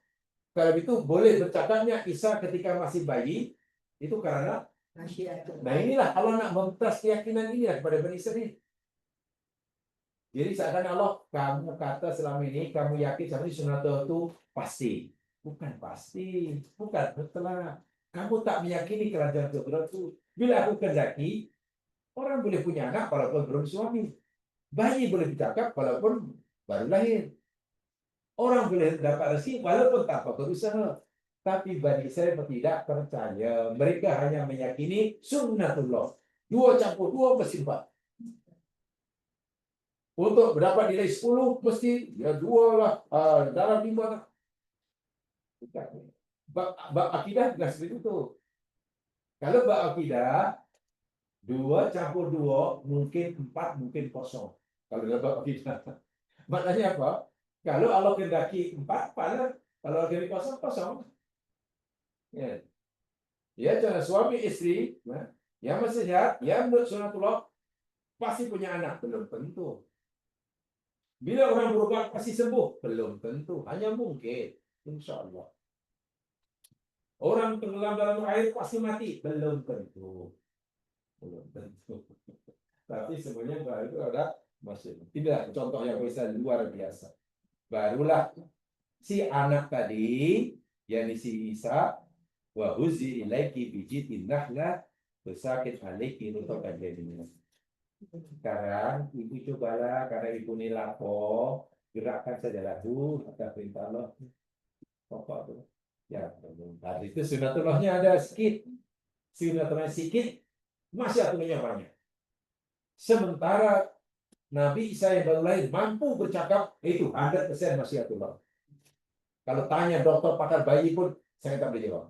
Kalau itu boleh bercakapnya Isa ketika masih bayi itu karena nah inilah Allah nak mempertas keyakinan ini kepada Bani Israel. Jadi seakan Allah kamu kata selama ini kamu yakin sama sunatullah itu pasti. Bukan pasti, bukan betul. Kamu tak meyakini kerajaan Tuhan itu. Bila aku kehendaki orang boleh punya anak walaupun belum suami. Bayi boleh bercakap walaupun baru lahir. Orang boleh dapat rezeki walaupun tanpa berusaha. Tapi Bani Israel tidak percaya. Mereka hanya meyakini sunnatullah. 2 campur 2 mesti 4. Untuk berdapat nilai 10 mesti ya 2 lah. Dalam 5 lah. Bab akidah tidak seperti itu. Kalau bab akidah 2 campur 2 mungkin 4 mungkin kosong. Kalau dalam bab akidah. Maknanya apa? Kalau Allah kehendaki 4, kalau Allah kehendaki kosong. Ya. Ya, jangan suami istri, yang masih sehat, yang menurut sunatullah pasti punya anak, belum tentu. Bila orang berobat pasti sembuh, belum tentu. Hanya mungkin, insya Allah. Orang tenggelam dalam air pasti mati, belum tentu. Belum tentu. Tapi sebenarnya baru ada masih. Tidak, contoh yang bisa luar biasa. Barulah si anak tadi yang si Isa wa huzi ilaiki bijitin nahla besakit alaiki nutokan jadinya. Sekarang ibu cobalah karena ibu ini lapor Gerakkan saja lagu, kata perintah Allah. Pokok tu. Ya, tadi itu sunatullahnya ada sikit. Sunatullahnya sikit, masyarakat banyak. Sementara Nabi Isa yang baru lahir mampu bercakap, itu 100% masyiatullah. Kalau tanya dokter pakar bayi pun, saya tak boleh jawab.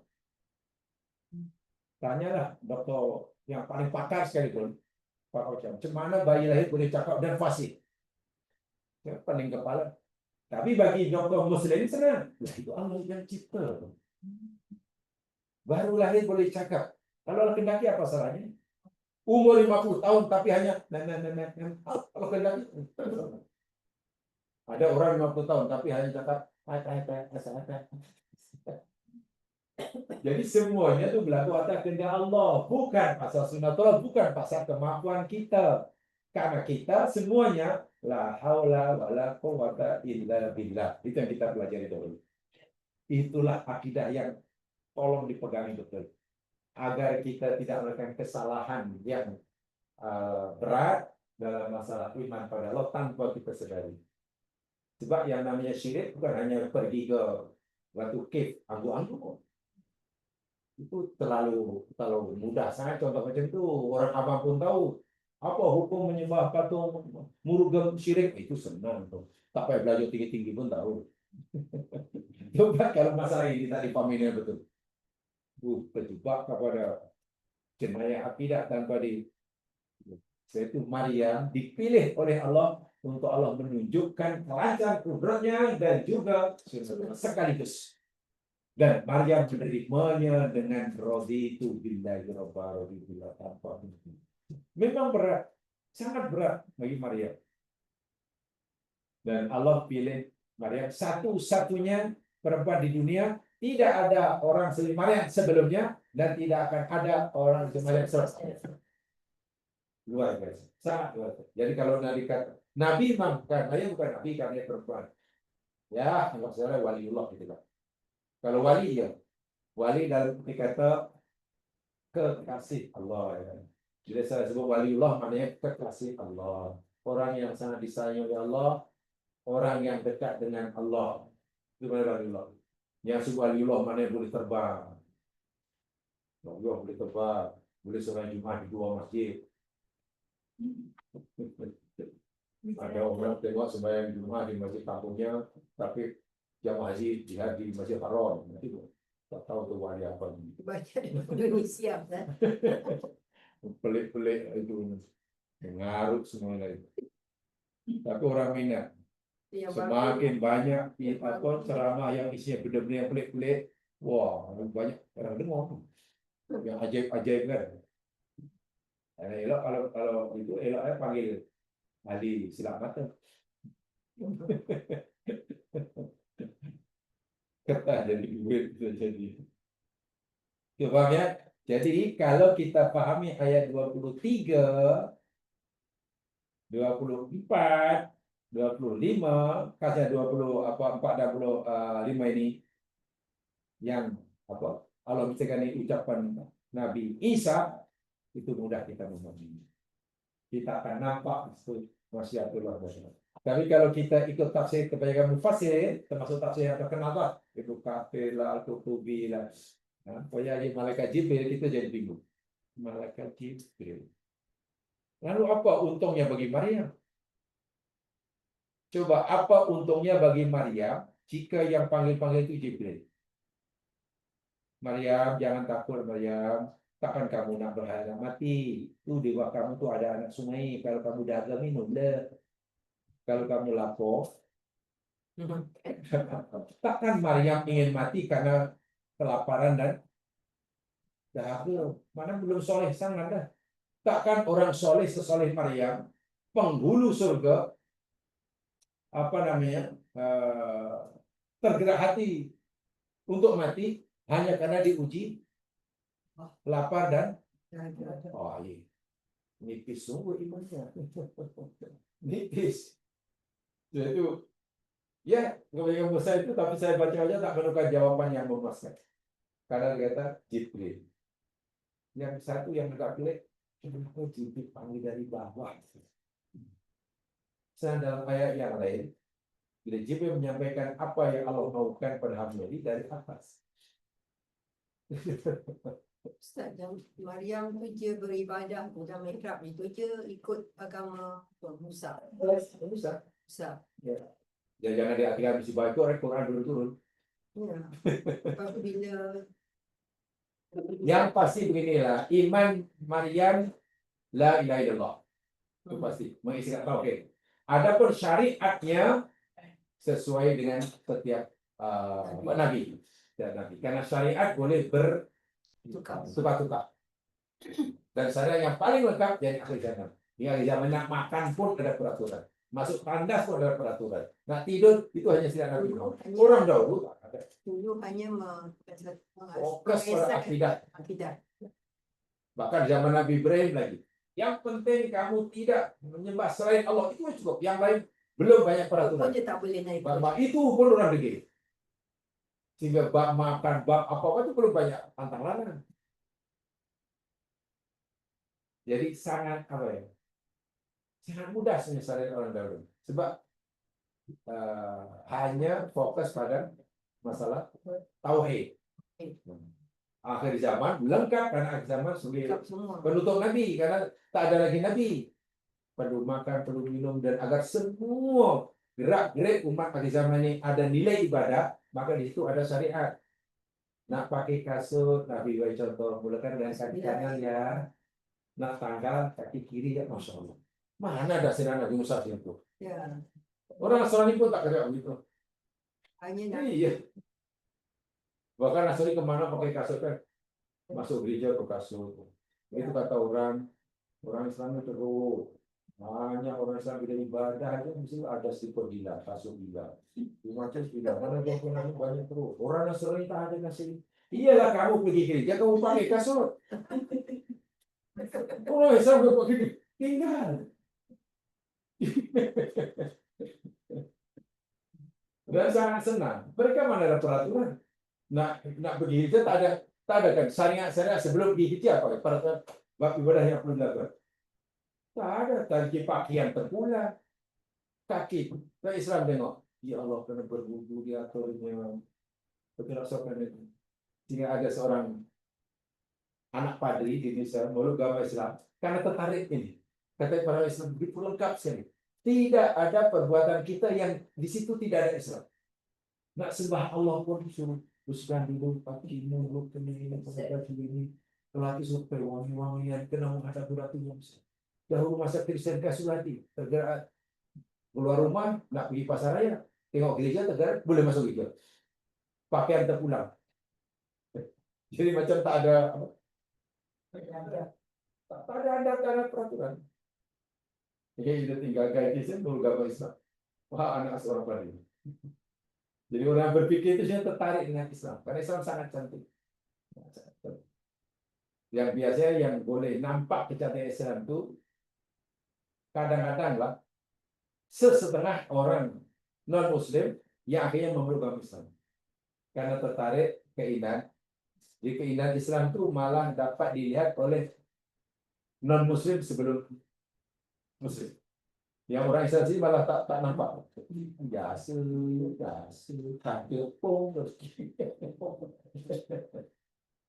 Tanyalah dokter yang paling pakar sekalipun, Pak Ocam, macam mana bayi lahir boleh cakap dan fasih? Ya, pening kepala. Tapi bagi dokter Muslim senang. Lah, itu Allah yang cipta. Baru lahir boleh cakap. Kalau Allah kendaki apa salahnya? Umur 50 tahun tapi hanya kalau kendaki. Ada orang 50 tahun tapi hanya cakap jadi semuanya itu berlaku atas kehendak Allah, bukan pasal sunatullah, bukan pasal kemampuan kita. Karena kita semuanya la haula wala quwata illa billah. Itu yang kita pelajari dulu. Itulah akidah yang tolong dipegang betul. Agar kita tidak melakukan kesalahan yang berat dalam masalah iman pada Allah tanpa kita sadari. Sebab yang namanya syirik bukan hanya pergi ke batu cave anggu-anggu. Itu terlalu mudah sangat. Contoh macam itu orang abang pun tahu apa hukum menyembah patung murugam syirik. Itu senang tuh, tak payah belajar tinggi-tinggi pun tahu. Coba kalau masalah ini tadi paminnya betul, terjebak kepada jenayah akidah tanpa di yaitu Maryam dipilih oleh Allah untuk Allah menunjukkan kelancaran kudratnya dan juga sekaligus. Dan Maryam menerimanya dengan raditu billahi rabba raditu tanpa itu. Memang berat, sangat berat bagi Maryam. Dan Allah pilih Maryam satu-satunya perempuan di dunia, tidak ada orang seperti Maryam sebelumnya dan tidak akan ada orang seperti Maryam selanjutnya. Luar biasa, sangat luar biasa. Jadi kalau Nabi kata Nabi memang karena bukan Nabi karena dia perempuan. Ya, anggap saja waliullah gitu kan. Kalau wali ya, wali dalam kata kekasih Allah. Ya. Jadi saya sebut waliullah maknanya kekasih Allah. Orang yang sangat disayangi oleh Allah, orang yang dekat dengan Allah. Itu waliullah. Yang sebut waliullah maknanya boleh terbang. Allah boleh terbang, boleh sholat Jumat di dua masjid. Ada orang tengok sembahyang Jumat di masjid kampungnya, tapi jamaah haji jihad di Masjid Haram. Itu tak tahu tu wali apa. Baca di Indonesia kan. Pelik-pelik itu mengarut semua lagi. Tapi orang minat. Semakin banyak apa ceramah yang isinya benda-benda yang pelik-pelik, wah banyak orang dengar. Yang ajaib-ajaib kan. Elok kalau itu eloknya panggil ahli silat Ketah jadi duit bisa jadi. Coba ya. Jadi kalau kita pahami ayat 23, 24, 25, kasih 20 apa 45 ini yang apa Allah misalkan ini ucapan Nabi Isa itu mudah kita memahami. Kita akan nampak itu masyiatullah. Tapi kalau kita ikut tafsir kebanyakan mufassir, termasuk tafsir yang terkenal lah, itu Kafir lah, Al-Qurtubi lah. Nah, pokoknya malaikat Jibril kita jadi bingung. Malaikat Jibril. Lalu apa untungnya bagi Maryam? Coba apa untungnya bagi Maryam jika yang panggil-panggil itu Jibril? Maryam, jangan takut Maryam. Takkan kamu nak berharap mati? Tuh di bawah kamu tuh ada anak sungai. Kalau kamu dagang minum deh. Kalau kamu lapor, takkan Maryam ingin mati karena kelaparan dan dahaga. Mana belum soleh sangat dah. Takkan orang soleh sesoleh Maryam, penghulu surga, apa namanya, tergerak hati untuk mati hanya karena diuji lapar dan oh iya, nipis sungguh imannya, nipis. Itu ya kebanyakan besar itu, tapi saya baca aja tak menemukan jawaban yang memuaskan. Karena dia kata Jibril. Yang satu yang agak pelik, kenapa Jibril panggil dari bawah? Sedang dalam ayat yang lain, Bila Jibril menyampaikan apa yang Allah mahukan pada hamba ini dari atas. Ustaz, yang Maryam tu je beribadah dalam mihrab itu je ikut agama Musa. Bisa. Musa. Ya. Jangan di akhir musibah itu orang Quran dulu turun. Ya. Lepas tu bila Yang pasti beginilah, iman Maryam la ilaha illallah. Itu pasti mengisyarat tauhid. Adapun syariatnya sesuai dengan setiap nabi. Setiap nabi. Karena syariat boleh bertukar-tukar. Dan syariat yang paling lengkap dari akhir zaman. Di akhir zaman nak makan pun ada peraturan. Masuk tandas pun ada peraturan. Nak tidur itu hanya setiap nabi. Orang dahulu tak ada. dulu hanya Fokus pada akidah. akidah. Bahkan zaman Nabi Ibrahim lagi. Yang penting kamu tidak menyembah selain Allah, itu cukup. Yang lain belum banyak peraturan. Pun dia tak boleh naik. Bab itu pun orang begini. Sehingga bab makan, bab apa-apa itu belum banyak tantangan. Jadi sangat apa ya? Sangat mudah menyelesaikan orang dahulu. Sebab hanya fokus pada masalah tauhid. Akhir zaman lengkap, karena akhir zaman sebagai Lengkap semua. penutup Nabi, karena tak ada lagi Nabi. Perlu makan, perlu minum, dan agar semua gerak-gerik umat akhir zaman ini ada nilai ibadah, maka di situ ada syariat. Nak pakai kasut, Nabi bagi contoh, mulakan dengan kaki kanan ya. Nak tanggal, kaki kiri ya, Masya Allah. Mana ada sinar Nabi Musa itu? Ya. Orang Nasrani pun tak kerja begitu. Hanya nak Iya. Bahkan Nasrani kemana pakai kasut kan? Masuk gereja pakai kasut. Itu kata orang Islam itu terus. Banyak orang Islam bila ibadah itu mesti ada siput gila, kasut gila. Macam gila, mana dia pun banyak terus. Orang Nasrani tak ada kasih. Iyalah kamu pergi gereja, kamu pakai kasut. Orang Islam dia pakai tinggal. Dan sangat senang. Mereka mana ada peraturan? Nak pergi gereja tak ada kan syariat sebelum pergi gereja apa peraturan bab ibadah yang perlu dilakukan. Tak ada, tadi pakaian terpulang, kaki. Kalau Islam tengok, ya Allah kena berwudu diaturnya, berkelasakan itu. Sehingga ada seorang anak padri di Indonesia meluk agama Islam karena tertarik ini. Kata para Islam begitu lengkap sekali. Tidak ada perbuatan kita yang di situ tidak ada Islam. Nak sembah Allah pun disuruh bersihkan dulu kaki, mulut, ini, lelaki supaya wangi-wangian kena menghadap Ratu Musa. Dahulu masa Kristen Kasulati tergerak keluar rumah nak pergi pasar raya, tengok gereja tergerak boleh masuk gereja, pakaian terpulang. Jadi macam tak ada tanda peraturan. Jadi kita tinggalkan Kristen beragama Islam. Wah, anak seorang padri. Jadi orang berpikir itu dia tertarik dengan Islam karena Islam sangat cantik. Yang biasanya yang boleh nampak kecantikan Islam itu kadang-kadang lah sesetengah orang non Muslim yang akhirnya memeluk agama Islam karena tertarik keindahan. Di keindahan Islam itu malah dapat dilihat oleh non Muslim sebelum Muslim. Yang orang Islam sih malah tak nampak. Biasa, tak kepung.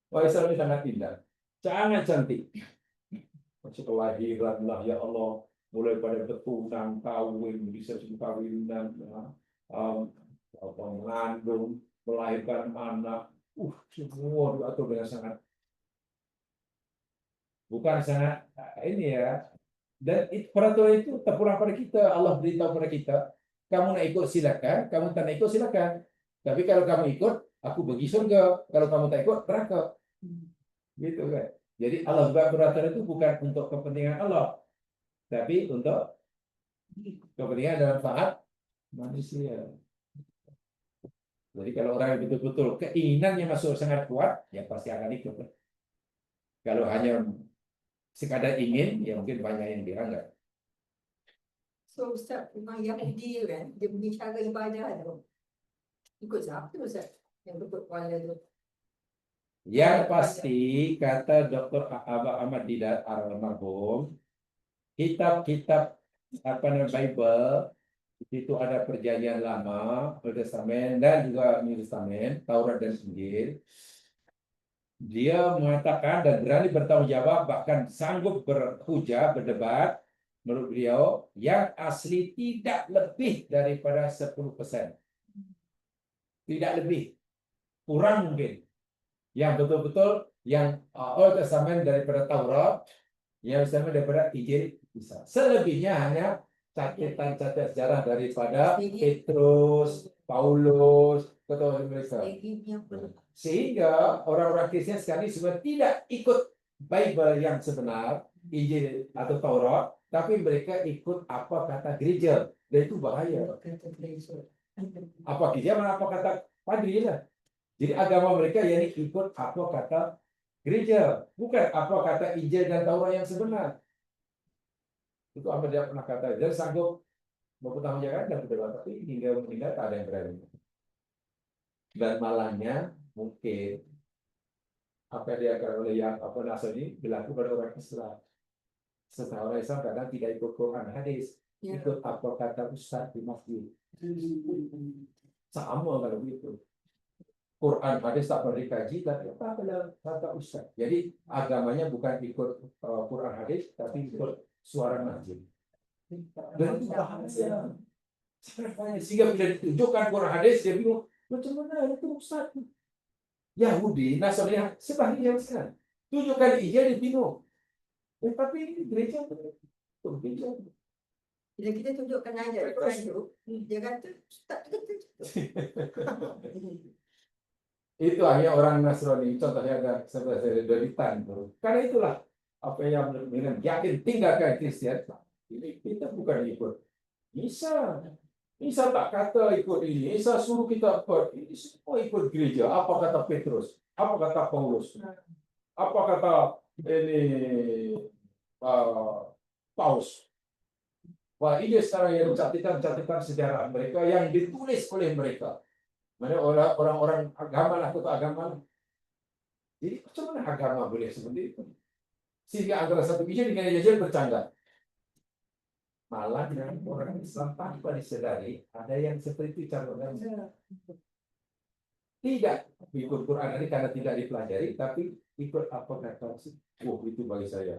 Wah, Islam ini sangat indah, sangat cantik. Macam kelahiran lah ya Allah, mulai pada betunang, kawin, bisa kawinan, mengandung, melahirkan anak, semua diatur dengan sangat, bukan sangat ini ya. Dan peraturan itu terpulang pada kita. Allah beritahu pada kita, kamu nak ikut silakan, kamu tak nak ikut silakan. Tapi kalau kamu ikut, aku pergi surga. Kalau kamu tak ikut, neraka. Gitu kan. Jadi Allah buat peraturan itu bukan untuk kepentingan Allah, tapi untuk kepentingan dan manfaat manusia. Jadi kalau orang yang betul-betul keinginannya masuk sangat kuat, ya pasti akan ikut. Kalau hanya sekadar ingin, ya mungkin banyak yang dilanggar. So Ustaz, memang Yahudi kan, dia punya cara ibadah tu. Ikut siapa Ustaz? Yang ikut kepala tu. Yang pasti kata Dr. Abah Ahmad Didat almarhum, kitab-kitab apa namanya Bible Itu ada perjanjian lama, Old Testament dan juga New Testament, Taurat dan Injil. Dia mengatakan dan berani bertanggung jawab, bahkan sanggup berhujah, berdebat, menurut beliau, yang asli tidak lebih daripada 10%. Tidak lebih. Kurang mungkin. Yang betul-betul, yang Old Testament daripada Taurat, yang sama daripada Injil bisa. Selebihnya hanya catatan-catatan sejarah daripada Petrus, Paulus, ketua mereka. Sehingga orang-orang Kristen sekarang ini sebenarnya tidak ikut Bible yang sebenar, Injil atau Taurat, tapi mereka ikut apa kata gereja. Dan itu bahaya. Apa gereja mana apa kata padri lah. Jadi agama mereka yang ikut apa kata gereja, bukan apa kata Injil dan Taurat yang sebenar. Itu apa dia pernah kata. Dan sanggup mempertanggungjawabkan dan berdebat, tapi hingga meninggal tak ada yang berani. Dan malahnya mungkin apa yang diajarkan oleh yang apa Nasrani berlaku pada orang Islam. Setelah orang Islam kadang tidak ikut Quran hadis, ikut apa kata ustaz di masjid. Sama kalau begitu. Quran hadis tak pernah dikaji, tapi apa kata ustaz. Jadi agamanya bukan ikut Quran hadis, tapi ikut suara masjid. Dan itu bahaya. Sehingga bila ditunjukkan Quran hadis, dia bingung, macam mana itu ustaz? Yahudi, Nasrani, sebaliknya sekarang. Tunjukkan Injil, dia bingung. Tapi gereja itu gereja. Bila kita tunjukkan aja itu, dia kata tak Itu hanya orang Nasrani, contohnya ada sebagai Doritan. Karena itulah apa yang dengan yakin tinggalkan Kristen. Ini kita bukan ikut Isa. Isa tak kata ikut ini. Isa suruh kita ikut. Ini semua ikut gereja. Apa kata Petrus? Apa kata Paulus? Apa kata ini Paus? Wah, ini sekarang yang catatan sejarah mereka yang ditulis oleh mereka. Mana orang-orang agama lah, atau agama. Jadi macam mana agama boleh seperti itu? Sehingga antara satu Injil dengan Injil bercanda. Malah dengan orang Islam tanpa disadari ada yang seperti itu cara orang. Tidak ikut Quran ini karena tidak dipelajari, tapi ikut apa kata itu bagi saya.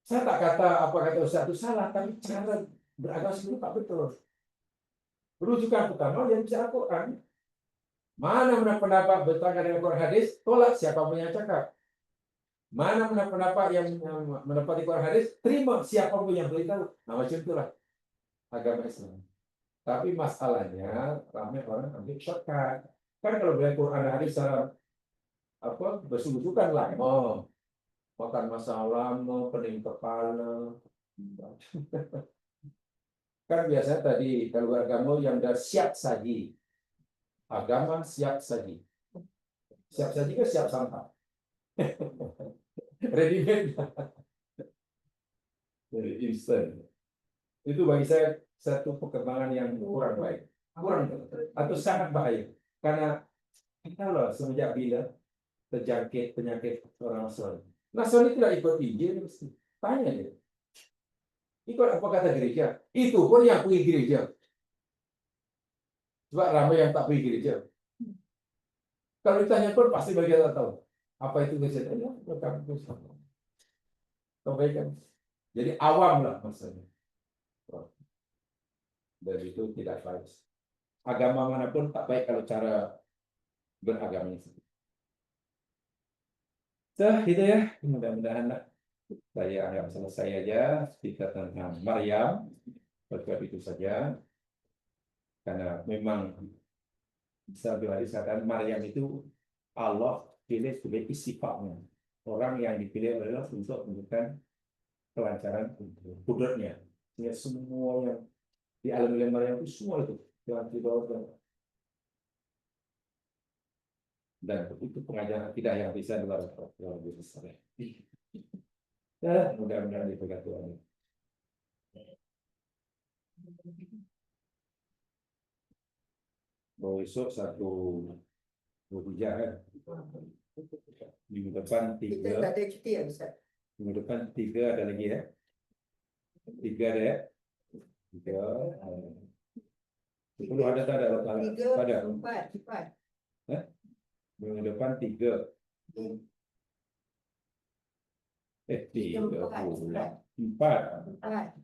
Saya tak kata apa kata Ustaz itu salah, tapi cara beragama itu tak betul. Rujukan pertama yang bicara Quran. Mana pendapat bertentangan dengan Quran hadis, tolak siapa yang cakap. Mana pendapat yang menepati Quran hadis, terima siapa pun yang beritahu. Nah, macam itulah agama Islam. Tapi masalahnya ramai orang ambil shortcut. Kan kalau belajar Quran hadis secara bersungguh-sungguh kan lama. Makan masa lama, pening kepala. Kan biasanya tadi kalau agama yang dah siap saji. Agama siap saji. Siap saji kan siap sampah. Ready made. Jadi instant. Itu bagi saya satu perkembangan yang kurang baik. Kurang atau sangat bahaya. Karena kita loh semenjak bila terjangkit penyakit orang Nasrani. Nasrani tidak ikut Injil, mesti tanya dia. Ikut apa kata gereja? Itu pun yang pergi gereja. Sebab ramai yang tak pergi gereja. Kalau ditanya pun pasti mereka tak tahu. Apa itu gereja? Kebaikan. Jadi awam lah maksudnya. Dan itu tidak baik. Agama manapun tak baik kalau cara beragamanya. Itu ya. Mudah-mudahan saya anggap selesai aja cerita tentang Maryam. Berkat itu saja. Karena memang bisa dikatakan Maryam itu Allah pilih sebagai istiqamah. Orang yang dipilih adalah untuk menunjukkan kelancaran kudratnya. Ya, semua yang di alam Maryam itu semua itu yang dibawa dan itu pengajaran tidak yang bisa luar biasa. Ya, mudah-mudahan dipegang Tuhan. Besok satu minggu depan kita tiga. tak ada cuti ya Ustaz. Minggu depan 3 ada lagi ya. 3 ada ya. 3. 10 ada tak ada? Tak 3, ada. 4. Minggu depan 3. 3 4. pula. 4. 4.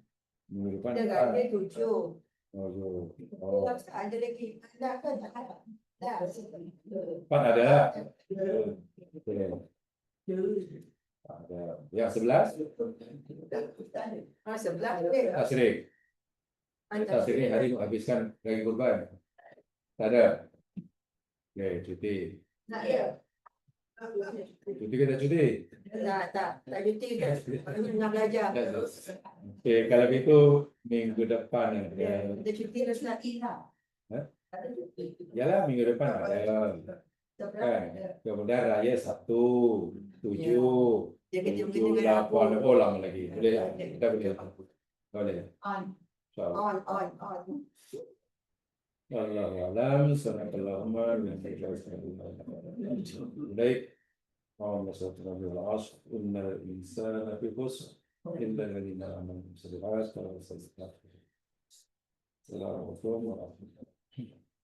Minggu depan Kita 4. ada 7. Oh, Ada lagi. Ada kan? Dah. 4 ada. Okey. Ada. Yang 11? 11. Tasrik. Tasrik ni hari habiskan lagi kurban. Tak ada. Okey, cuti. Nak ya? Cuti kita cuti. Tak cuti dah. Nak belajar. Okey, kalau gitu minggu depan ada. Kita cuti dah lagi lah. Hah? Ada cuti. Yalah minggu depan ada. Kan? Kemudian raya Sabtu 7, Dia kata 7, mungkin dengan 8, oh lama lagi. Boleh tak? Kita boleh. Boleh. on. InsyaAllah. On. Allah alam, Assalamualaikum Baik. Allahumma salli ala al-asr, innal insana fi khusr, illa alladhina amanu bis-salihati wa sallallahu alaihi wa sallam. Assalamualaikum warahmatullahi wabarakatuh.